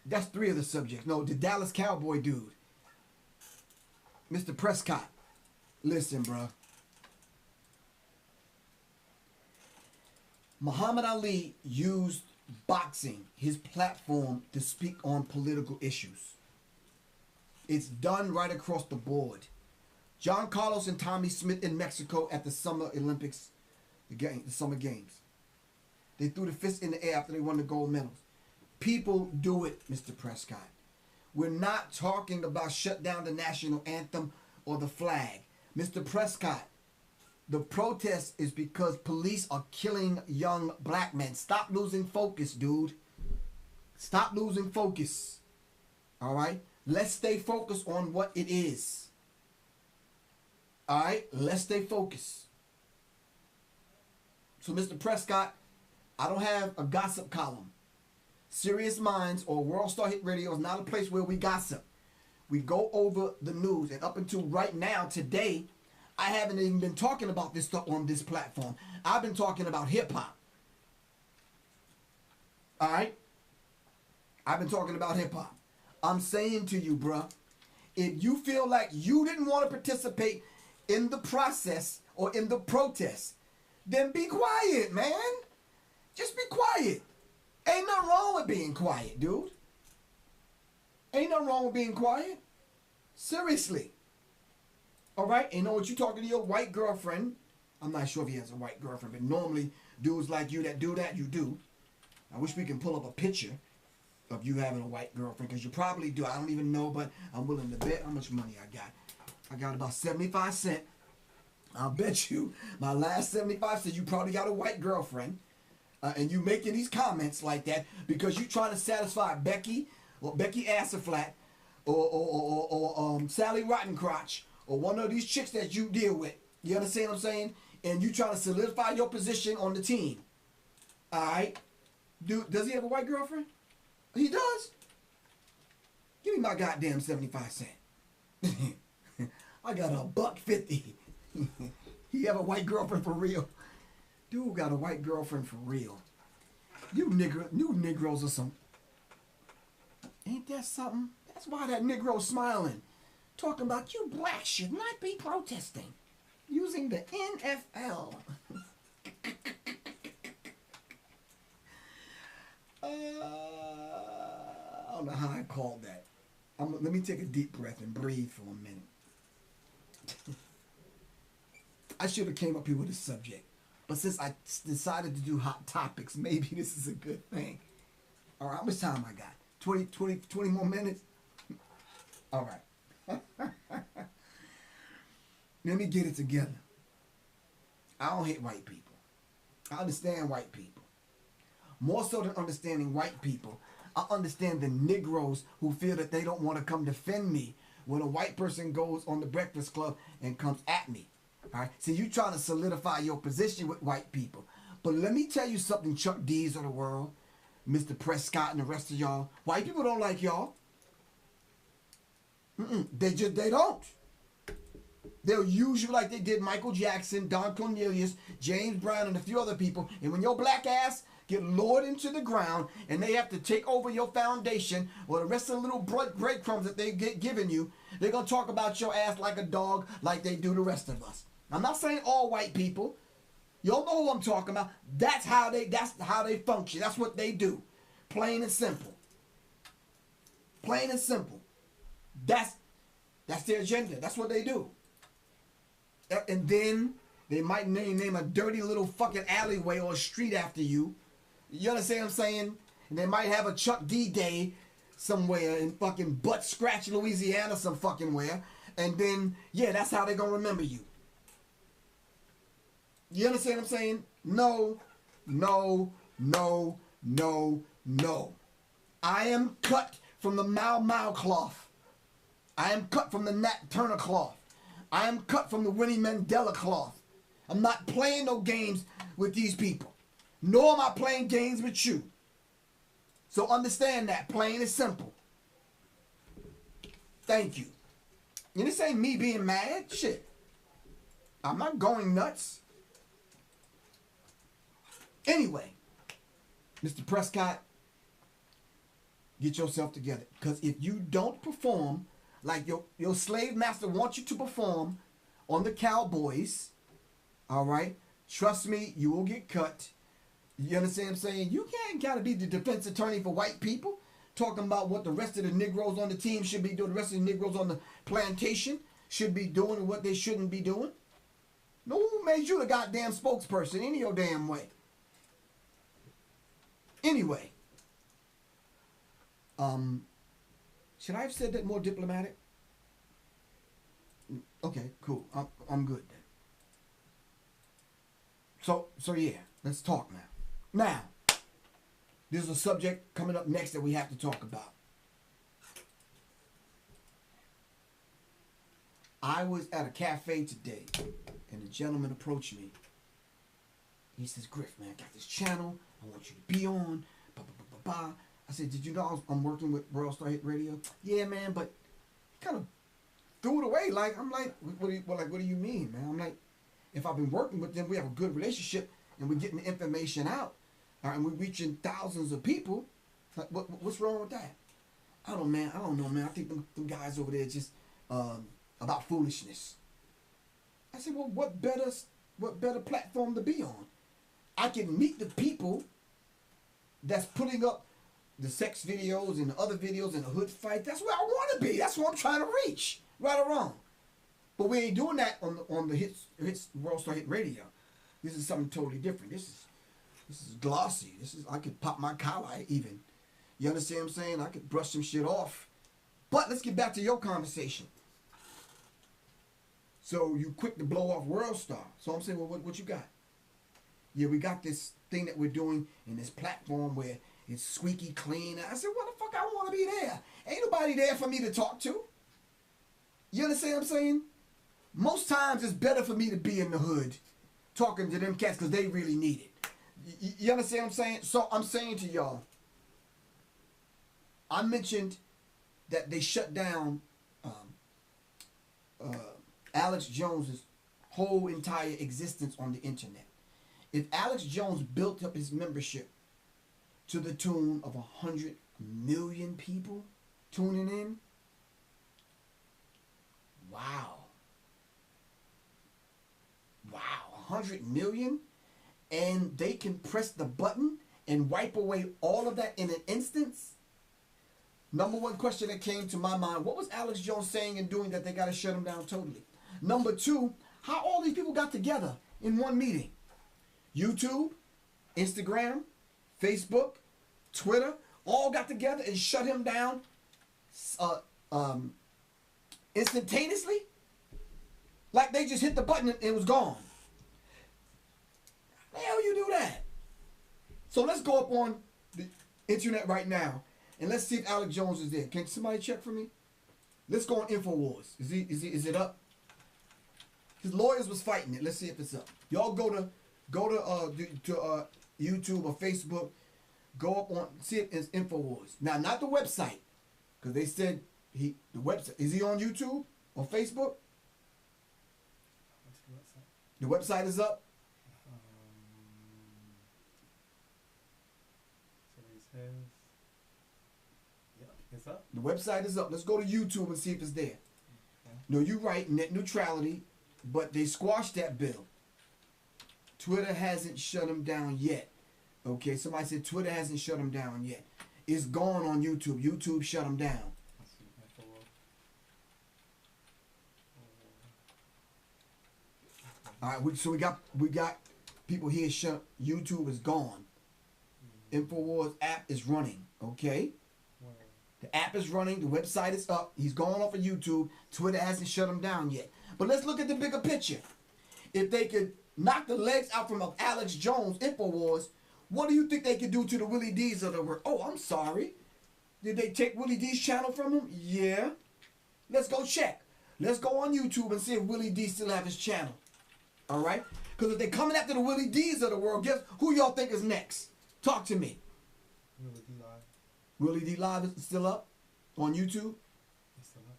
That's 3 of the subjects. No, the Dallas Cowboy dude. Mr. Prescott. Listen, bro. Muhammad Ali used boxing, his platform, to speak on political issues. It's done right across the board. John Carlos and Tommy Smith in Mexico at the Summer Olympics, the Summer Games. They threw the fist in the air after they won the gold medals. People do it, Mr. Prescott. We're not talking about shut down the national anthem or the flag. Mr. Prescott, the protest is because police are killing young black men. Stop losing focus, dude. Stop losing focus. All right? Let's stay focused on what it is. All right? Let's stay focused. So, Mr. Prescott, I don't have a gossip column. Sirius Mindz or World Star Hit Radio is not a place where we gossip. We go over the news. And up until right now, today, I haven't even been talking about this stuff on this platform. I've been talking about hip-hop. All right? I've been talking about hip-hop. I'm saying to you, bruh, if you feel like you didn't want to participate in the process or in the protest, then be quiet, man. Just be quiet. Ain't nothing wrong with being quiet, dude. Ain't nothing wrong with being quiet. Seriously. All right? And know what, you talking to your white girlfriend. I'm not sure if he has a white girlfriend, but normally dudes like you that do that, you do. I wish we can pull up a picture of you having a white girlfriend, because you probably do. I don't even know, but I'm willing to bet how much money I got. I got about 75 cents. I'll bet you my last 75 cents, you probably got a white girlfriend. And you making these comments like that because you trying to satisfy Becky or Becky Assaflat or Sally Rottencrotch or one of these chicks that you deal with. You understand what I'm saying? And you trying to solidify your position on the team. All right? Does he have a white girlfriend? He does. Give me my goddamn 75 cents. I got $1.50. He have a white girlfriend for real. Dude got a white girlfriend for real. You Negroes are some... Ain't that something? That's why that Negro smiling. Talking about you blacks should not be protesting. Using the NFL. I don't know how I called that. Let me take a deep breath and breathe for a minute. I should have came up here with a subject. But since I decided to do hot topics, maybe this is a good thing. All right, how much time I got? 20 more minutes? All right. Let me get it together. I don't hate white people. I understand white people. More so than understanding white people, I understand the Negroes who feel that they don't want to come defend me when a white person goes on the Breakfast Club and comes at me. All right? So you trying to solidify your position with white people. But let me tell you something, Chuck D's of the world, Mr. Prescott and the rest of y'all. White people don't like y'all. They don't. They'll use you like they did Michael Jackson, Don Cornelius, James Brown, and a few other people. And when your black ass get lowered into the ground and they have to take over your foundation or the rest of the little breadcrumbs that they get given you, they're going to talk about your ass like a dog like they do the rest of us. I'm not saying all white people. You don't know who I'm talking about. That's how they function. That's what they do. Plain and simple. Plain and simple. That's their agenda. That's what they do. And then they might name a dirty little fucking alleyway or a street after you. You understand what I'm saying? And they might have a Chuck D Day somewhere in fucking Butt Scratch, Louisiana, some fucking where. And then, yeah, that's how they're going to remember you. You understand what I'm saying? No, no, no, no, no. I am cut from the Mau cloth. I am cut from the Nat Turner cloth. I am cut from the Winnie Mandela cloth. I'm not playing no games with these people. Nor am I playing games with you. So understand that. Plain and simple. Thank you. And this ain't me being mad. Shit. I'm not going nuts. Anyway, Mr. Prescott, get yourself together. Because if you don't perform like your slave master wants you to perform on the Cowboys, all right, trust me, you will get cut. You understand what I'm saying? You can't gotta be the defense attorney for white people, talking about what the rest of the Negroes on the team should be doing, the rest of the Negroes on the plantation should be doing and what they shouldn't be doing. No, who made you the goddamn spokesperson any your damn way? Anyway, should I have said that more diplomatic? Okay, cool. I'm good then. So yeah, let's talk now. Now, there's a subject coming up next that we have to talk about. I was at a cafe today, and a gentleman approached me. He says, Griff, man, I got this channel. I want you to be on. Blah, blah, blah, blah, blah. I said, did you know I'm working with World Star Hit Radio? Yeah, man, but he kind of threw it away. Like, I'm like, what do you mean, man? I'm like, if I've been working with them, we have a good relationship, and we're getting the information out, and we're reaching thousands of people. Like, what's wrong with that? I don't know, man. I think them guys over there just about foolishness. I said, well, what better platform to be on? I can meet the people that's putting up the sex videos and the other videos and the hood fight. That's where I want to be. That's what I'm trying to reach, right or wrong. But we ain't doing that on the hits World Star Hit Radio. This is something totally different. This is glossy. I could pop my collar even. You understand what I'm saying? I could brush some shit off. But let's get back to your conversation. So you quick to blow off World Star. So I'm saying, well, what you got? Yeah, we got this thing that we're doing in this platform where it's squeaky clean. I said, what the fuck I want to be there? Ain't nobody there for me to talk to. You understand what I'm saying? Most times it's better for me to be in the hood talking to them cats because they really need it. You understand what I'm saying? So I'm saying to y'all, I mentioned that they shut down Alex Jones's whole entire existence on the internet. If Alex Jones built up his membership to the tune of 100 million people tuning in, wow, 100 million, and they can press the button and wipe away all of that in an instance. Number one question that came to my mind, what was Alex Jones saying and doing that they got to shut him down totally? Number two, how all these people got together in one meeting? YouTube, Instagram, Facebook, Twitter, all got together and shut him down instantaneously? Like they just hit the button and it was gone. How the hell you do that? So let's go up on the internet right now and let's see if Alex Jones is there. Can somebody check for me? Let's go on InfoWars. Is it up? His lawyers was fighting it. Let's see if it's up. Y'all go to YouTube or Facebook. Go up on, see it as InfoWars. Now, not the website, because they said the website. Is he on YouTube or Facebook? What's the website? The website is up. So it says, yep, it's up. The website is up. Let's go to YouTube and see if it's there. Okay. No, you're right. Net neutrality, but they squashed that bill. Twitter hasn't shut him down yet. Okay, somebody said Twitter hasn't shut him down yet. It's gone on YouTube. YouTube shut him down. Let's see, All right, so we got people here. Shut. YouTube is gone. InfoWars app is running. Okay, the app is running. The website is up. He's gone off of YouTube. Twitter hasn't shut him down yet. But let's look at the bigger picture. If they could knock the legs out from Alex Jones, InfoWars, what do you think they could do to the Willie D's of the world? Oh, I'm sorry. Did they take Willie D's channel from him? Yeah. Let's go check. Let's go on YouTube and see if Willie D still have his channel. All right? Because if they're coming after the Willie D's of the world, guess who y'all think is next? Talk to me. Willie D Live. Willie D Live is still up on YouTube? It's still up.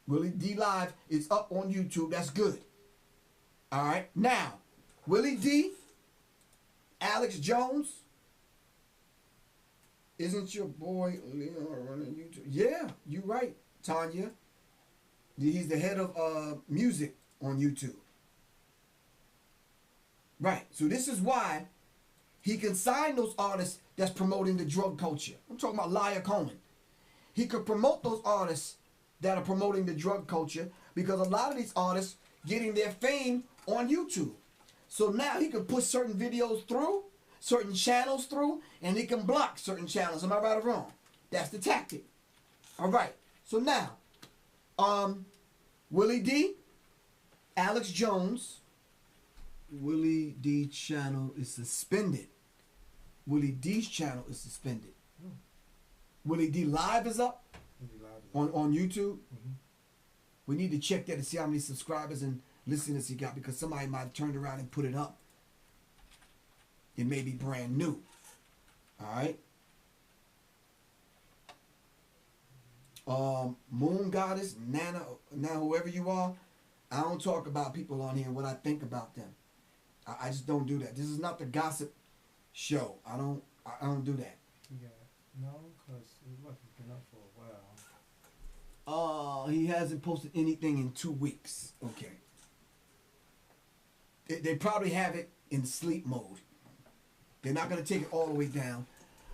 Willie D Live is up on YouTube. That's good. All right? Now, Willie D, Alex Jones, isn't your boy Leon running YouTube? Yeah, you're right, Tanya. He's the head of music on YouTube. Right, so this is why he can sign those artists that's promoting the drug culture. I'm talking about Liar Cohen. He could promote those artists that are promoting the drug culture because a lot of these artists getting their fame on YouTube. So now he can push certain videos through, certain channels through, and he can block certain channels. Am I right or wrong? That's the tactic. All right. So now, Willie D, Alex Jones, Willie D channel is suspended. Willie D's channel is suspended. Willie D Live is up on YouTube. We need to check that to see how many subscribers and listeners he got because somebody might have turned around and put it up. It may be brand new. All right. Moon Goddess, Nana, now whoever you are, I don't talk about people on here and what I think about them. I just don't do that. This is not the gossip show. I don't do that. Yeah, no, because it wasn't been up for a while. He hasn't posted anything in 2 weeks. Okay. They probably have it in sleep mode. They're not going to take it all the way down,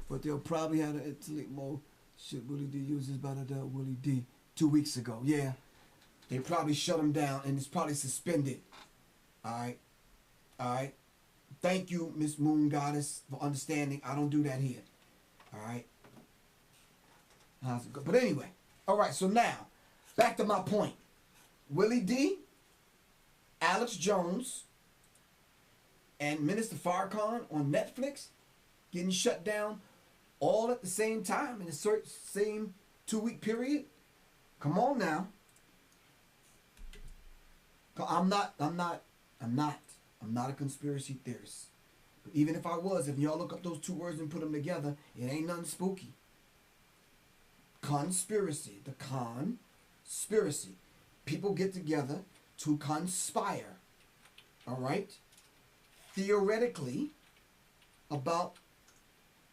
but they'll probably have it in sleep mode. Shit, Willie D uses better than Willie D 2 weeks ago. Yeah. They probably shut him down and it's probably suspended. All right. All right. Thank you, Miss Moon Goddess, for understanding. I don't do that here. All right. How's it go? But anyway. All right. So now, back to my point. Willie D, Alex Jones, and Minister Farrakhan on Netflix getting shut down all at the same time in the same 2 week period. Come on now. I'm not a conspiracy theorist. But even if I was, if y'all look up those two words and put them together, it ain't nothing spooky. Conspiracy. The conspiracy. People get together to conspire. All right? Theoretically, about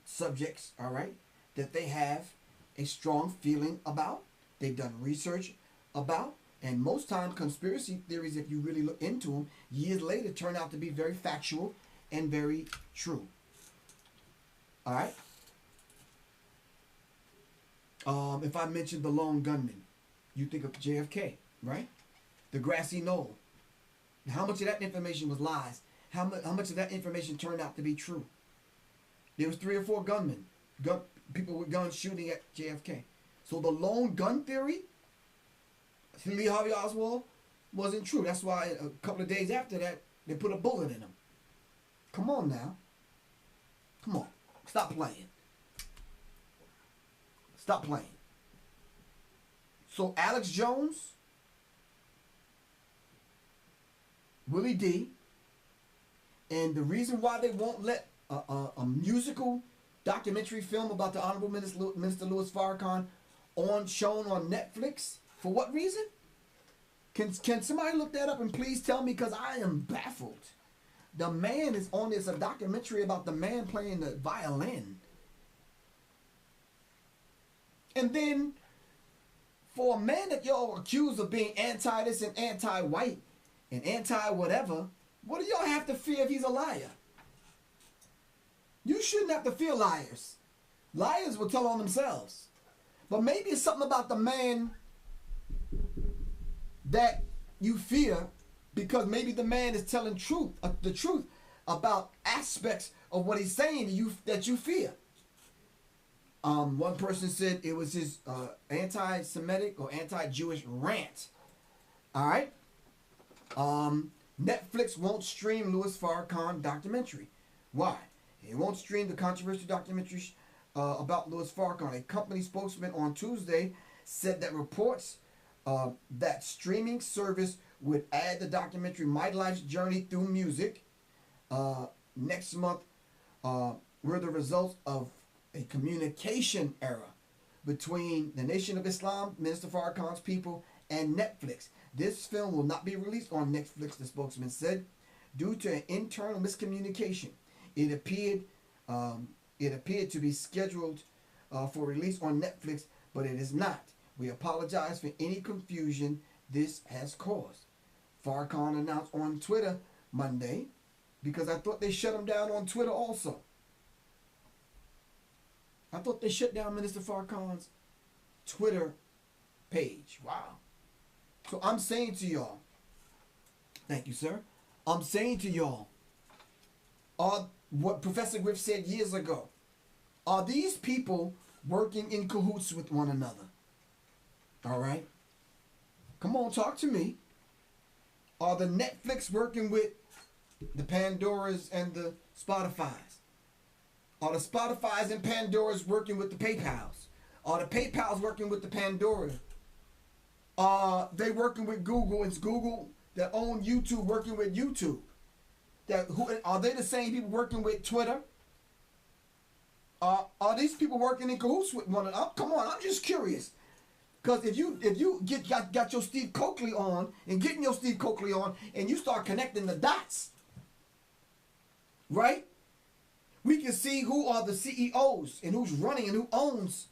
subjects, all right, that they have a strong feeling about, they've done research about, and most times conspiracy theories, if you really look into them, years later turn out to be very factual and very true. All right? If I mention the lone gunman, you think of JFK, right? The grassy knoll. How much of that information was lies? How much of that information turned out to be true? There was 3 or 4 gunmen, people with guns shooting at JFK. So the lone gun theory, Lee Harvey Oswald, wasn't true. That's why a couple of days after that, they put a bullet in him. Come on now. Come on. Stop playing. Stop playing. So Alex Jones, Willie D, and the reason why they won't let a musical documentary film about the Honorable Minister Louis Farrakhan shown on Netflix, for what reason? Can somebody look that up and please tell me, because I am baffled. The man is on this, a documentary about the man playing the violin. And then, for a man that y'all accused of being anti-this and anti-white and anti-whatever, what do y'all have to fear if he's a liar? You shouldn't have to fear liars. Liars will tell on themselves. But maybe it's something about the man that you fear, because maybe the man is telling the truth about aspects of what he's saying to you that you fear. One person said it was his anti-Semitic or anti-Jewish rant. All right. Netflix won't stream Louis Farrakhan documentary. Why? It won't stream the controversial documentary about Louis Farrakhan. A company spokesman on Tuesday said that reports that streaming service would add the documentary My Life's Journey Through Music next month were the results of a communication error between the Nation of Islam, Minister Farrakhan's people, and Netflix. This film will not be released on Netflix, the spokesman said, due to an internal miscommunication. It appeared to be scheduled for release on Netflix, but it is not. We apologize for any confusion this has caused. Farrakhan announced on Twitter Monday, because I thought they shut him down on Twitter also. I thought they shut down Minister Farrakhan's Twitter page. Wow. So I'm saying to y'all, thank you, sir. I'm saying to y'all, what Professor Griff said years ago, are these people working in cahoots with one another? All right? Come on, talk to me. Are the Netflix working with the Pandoras and the Spotifys? Are the Spotifys and Pandoras working with the PayPals? Are the PayPals working with the Pandora? Are they working with Google? It's Google that own YouTube working with YouTube. Are they the same people working with Twitter? Are these people working in cahoots with one another? Come on, I'm just curious. Because if you got your Steve Coakley on and getting your Steve Coakley on and you start connecting the dots, right? We can see who are the CEOs and who's running and who owns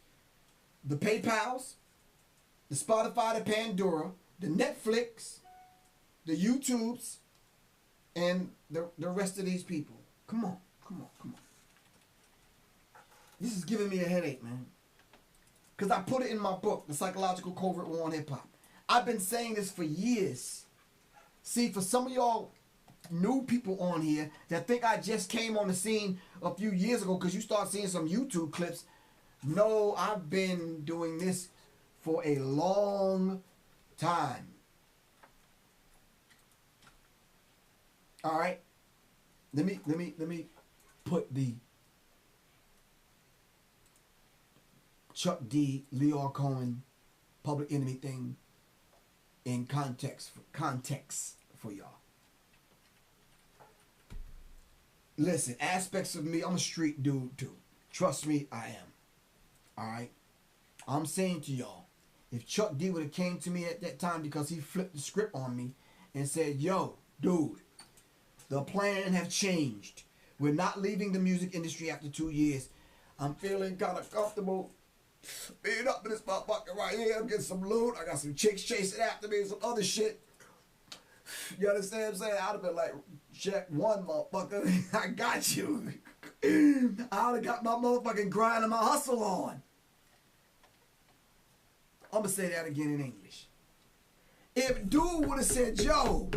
the PayPals, the Spotify, the Pandora, the Netflix, the YouTubes, and the rest of these people. Come on. This is giving me a headache, man. Because I put it in my book, The Psychological Covert War on Hip Hop. I've been saying this for years. See, for some of y'all new people on here that think I just came on the scene a few years ago because you start seeing some YouTube clips. No, I've been doing this for a long time. All right. Let me put the Chuck D, Liar Cohen, Public Enemy thing in context for y'all. Listen, aspects of me, I'm a street dude too. Trust me, I am. All right? I'm saying to y'all, if Chuck D would have came to me at that time because he flipped the script on me and said, yo, dude, the plan have changed. We're not leaving the music industry after 2 years. I'm feeling kind of comfortable being up in this motherfucker right here. I'm getting some loot. I got some chicks chasing after me and some other shit. You understand what I'm saying? I'd have been like, check one, motherfucker. I got you. I would have got my motherfucking grind and my hustle on. I'm going to say that again in English. If dude would have said, yo,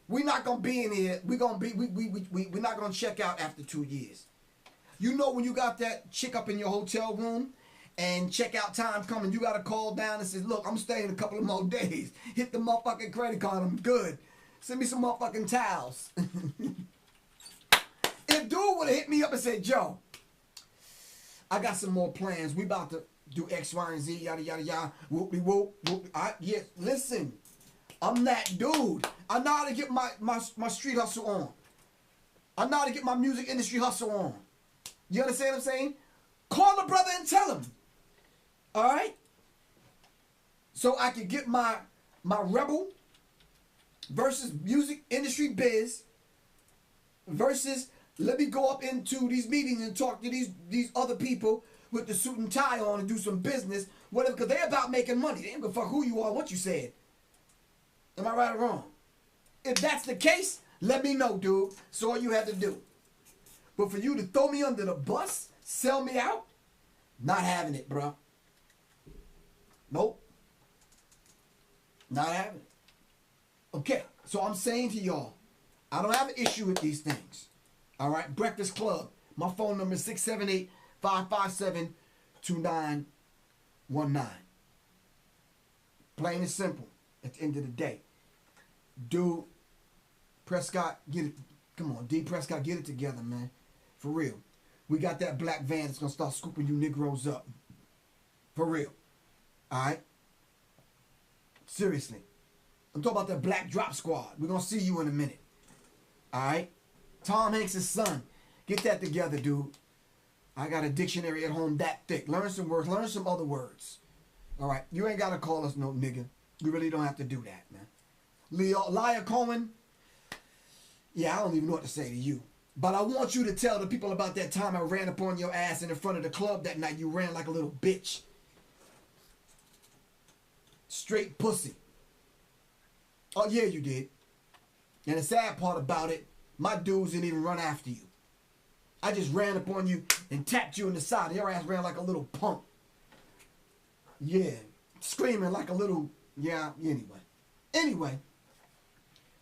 we're not going to be in here. We're not going to check out after 2 years. You know when you got that chick up in your hotel room and checkout time coming, you got to call down and say, look, I'm staying a couple of more days. Hit the motherfucking credit card. I'm good. Send me some motherfucking towels. If dude would have hit me up and said, Joe, I got some more plans. We about to do X, Y, and Z, yada, yada, yada, whoop-de whoop, whoop. Yes, listen, I'm that dude. I know how to get my street hustle on. I know how to get my music industry hustle on. You understand what I'm saying? Call a brother and tell him. All right? So I can get my rebel versus music industry biz versus let me go up into these meetings and talk to these other people with the suit and tie on and do some business, whatever, because they're about making money. They ain't gonna fuck who you are, what you said. Am I right or wrong? If that's the case, let me know, dude. So all you had to do. But for you to throw me under the bus, sell me out, not having it, bro. Nope. Not having it. Okay, so I'm saying to y'all, I don't have an issue with these things. All right, Breakfast Club. My phone number is 678-557-2919. Plain and simple. At the end of the day. Dude, Prescott, get it. Come on, D. Prescott, get it together, man. For real. We got that black van that's going to start scooping you Negroes up. For real. All right? Seriously. I'm talking about that black drop squad. We're going to see you in a minute. All right? Tom Hanks' son. Get that together, dude. I got a dictionary at home that thick. Learn some words. Learn some other words. All right? You ain't got to call us no nigga. You really don't have to do that, man. Liar Cohen. Yeah, I don't even know what to say to you. But I want you to tell the people about that time I ran up on your ass in the front of the club that night. You ran like a little bitch. Straight pussy. Oh, yeah, you did. And the sad part about it, my dudes didn't even run after you. I just ran up on you and tapped you in the side. Your ass ran like a little punk. Yeah. Screaming like a little... Yeah, anyway.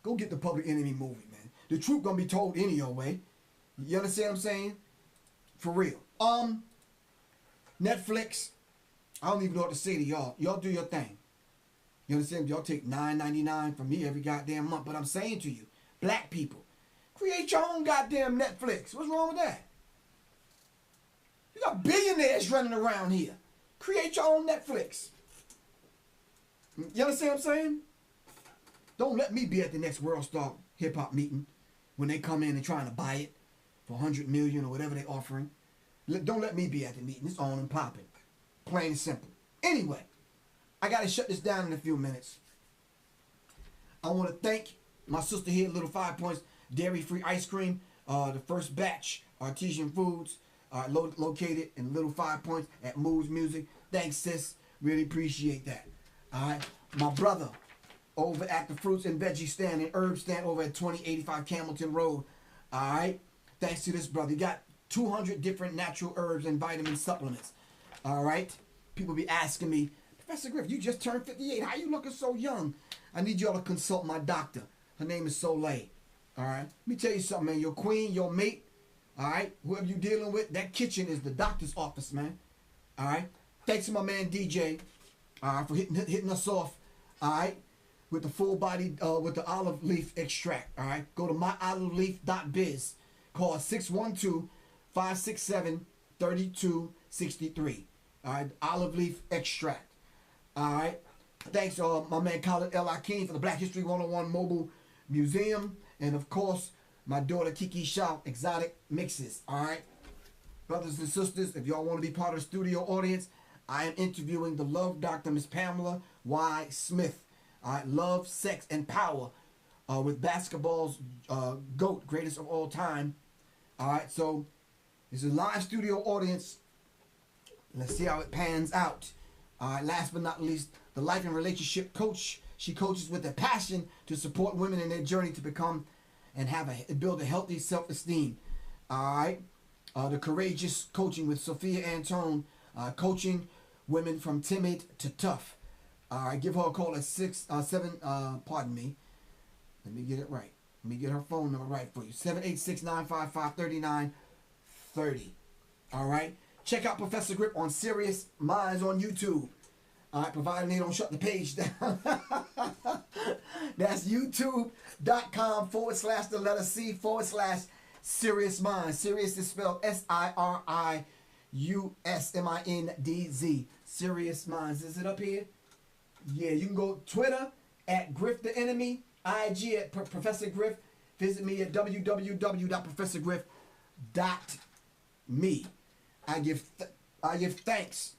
Go get the Public Enemy movie, man. The truth gonna be told any old way. You understand what I'm saying? For real. Netflix. I don't even know what to say to y'all. Y'all do your thing. You understand? Y'all take $9.99 from me every goddamn month. But I'm saying to you, black people, create your own goddamn Netflix. What's wrong with that? You got billionaires running around here. Create your own Netflix. You understand what I'm saying? Don't let me be at the next World Star Hip Hop meeting when they come in and trying to buy it for $100 million or whatever they're offering. Don't let me be at the meeting. It's on and popping. Plain and simple. Anyway, I got to shut this down in a few minutes. I want to thank my sister here, Little 5 Points Dairy-Free Ice Cream, the first batch, Artesian Foods, located in Little 5 Points at Moves Music. Thanks, sis. Really appreciate that. All right. My brother over at the Fruits and Veggie Stand and Herb Stand over at 2085 Campbellton Road. All right. Thanks to this brother. You got 200 different natural herbs and vitamin supplements. All right. People be asking me, Professor Griff, you just turned 58. How you looking so young? I need y'all to consult my doctor. Her name is Soleil. All right. Let me tell you something, man. Your queen, your mate, all right, whoever you're dealing with, that kitchen is the doctor's office, man. All right. Thanks to my man DJ, for hitting us off, all right, with the full body, with the olive leaf extract, all right. Go to myoliveleaf.biz. Call 612-567-3263. All right. Olive leaf extract. All right. Thanks to my man Khaled El Akeem for the Black History 101 Mobile Museum. And, of course, my daughter Kiki Shaw, Exotic Mixes. All right. Brothers and sisters, if y'all want to be part of the studio audience, I am interviewing the Love Doctor, Miss Pamela Y. Smith. All right. Love, Sex, and Power with basketball's GOAT, greatest of all time. All right. So, this is a live studio audience. Let's see how it pans out. All right. Last but not least, the life and relationship coach. She coaches with a passion to support women in their journey to become and build a healthy self-esteem. All right. The courageous coaching with Sophia Antone, coaching women from timid to tough. All right. Give her a call at 7. Let me get it right. Let me get her phone number right for you. 786-955-3930. All right. Check out Professor Grip on Sirius Mindz on YouTube. All right, providing they don't shut the page down. That's youtube.com/the letter C/Sirius Mindz. Sirius is spelled SIRIUS. USMINDZ. Sirius Mindz. Is it up here? Yeah, you can go Twitter at Griff the Enemy, IG at Professor Griff. Visit me at www.professorgriff.me. I give thanks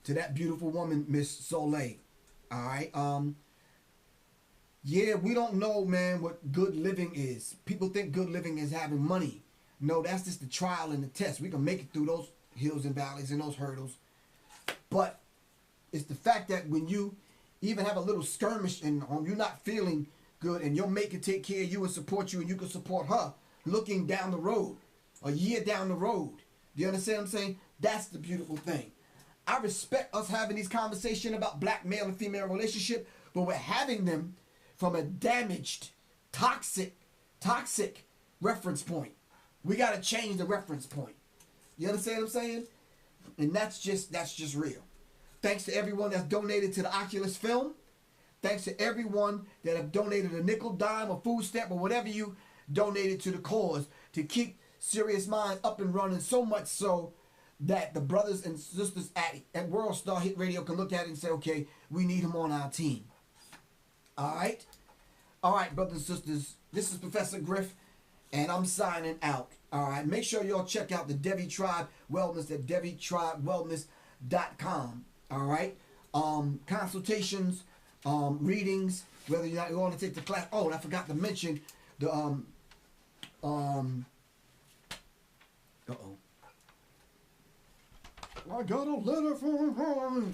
to that beautiful woman, Miss Soleil. All right. Yeah, we don't know, man, what good living is. People think good living is having money. No, that's just the trial and the test. We can make it through those hills and valleys and those hurdles. But it's the fact that when you even have a little skirmish and you're not feeling good and your mate can take care of you and support you and you can support her looking down the road, a year down the road. Do you understand what I'm saying? That's the beautiful thing. I respect us having these conversations about black male and female relationship, but we're having them from a damaged, toxic reference point. We got to change the reference point. You understand what I'm saying? And that's just real. Thanks to everyone that's donated to the Oculus film. Thanks to everyone that have donated a nickel, dime, or food stamp, or whatever you donated to the cause to keep Sirius Mindz up and running, so much so that the brothers and sisters at World Star Hit Radio can look at it and say, okay, we need him on our team. All right? All right, brothers and sisters, this is Professor Griff, and I'm signing out. All right, make sure y'all check out the Devi Tribe Wellness at DeviTribeWellness.com. All right? Consultations, readings, whether you're not going to take the class. Oh, and I forgot to mention the I got a letter from home.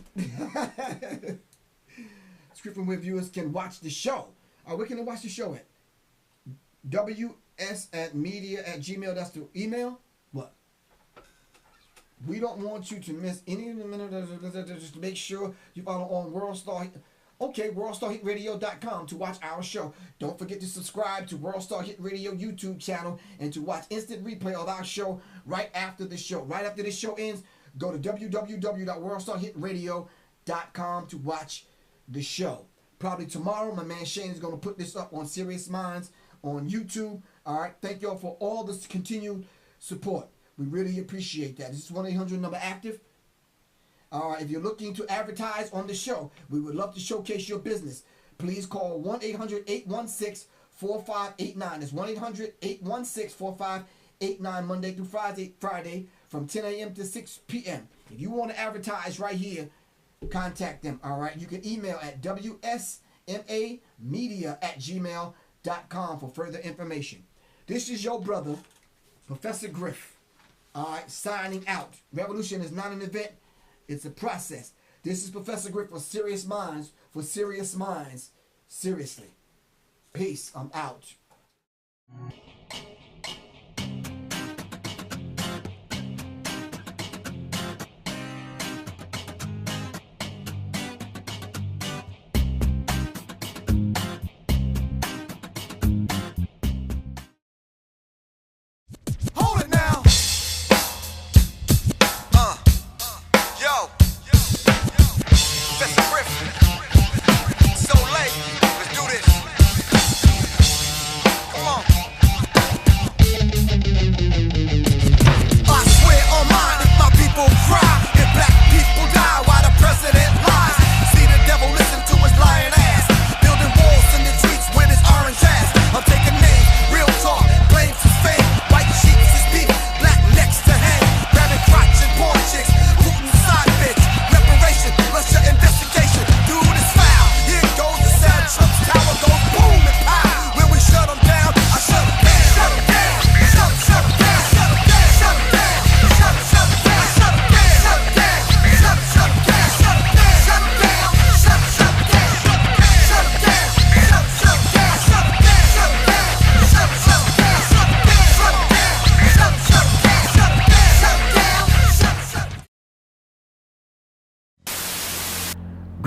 Script where viewers can watch the show. Where can they watch the show at? ws@media@gmail. That's the email. What? We don't want you to miss any of the minutes. Just to make sure you follow on World Star. Okay, worldstarhitradio.com to watch our show. Don't forget to subscribe to World Star Hit Radio YouTube channel and to watch instant replay of our show right after the show. Right after this show ends, go to www.worldstarhitradio.com to watch the show. Probably tomorrow, my man Shane is going to put this up on Sirius Mindz on YouTube. All right, thank y'all for all this continued support. We really appreciate that. This is 1-800 number active. All right, if you're looking to advertise on the show, we would love to showcase your business. Please call 1-800-816-4589. That's 1-800-816-4589, Monday through Friday from 10 a.m. to 6 p.m. If you want to advertise right here, contact them. All right, you can email at wsmamedia@gmail.com for further information. This is your brother, Professor Griff. All right, signing out. Revolution is not an event. It's a process. This is Professor Griff for Sirius Mindz. For Sirius Mindz. Seriously. Peace. I'm out.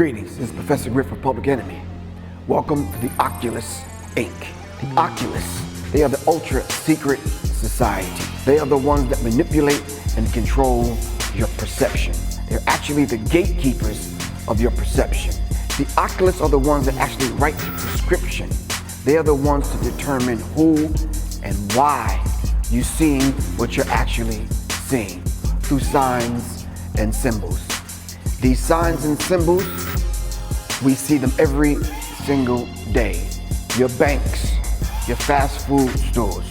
Greetings, this is Professor Griff of Public Enemy. Welcome to the Oculus Inc. The Oculus, they are the ultra secret society. They are the ones that manipulate and control your perception. They're actually the gatekeepers of your perception. The Oculus are the ones that actually write the prescription. They are the ones to determine who and why you're seeing what you're actually seeing. through signs and symbols. These signs and symbols, we see them every single day. Your banks, your fast food stores,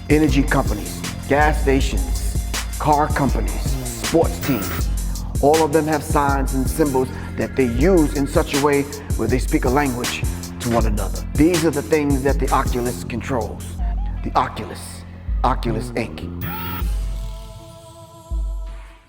energy companies, gas stations, car companies, sports teams. All of them have signs and symbols that they use in such a way where they speak a language to one another. These are the things that the Oculus controls. The Oculus Inc.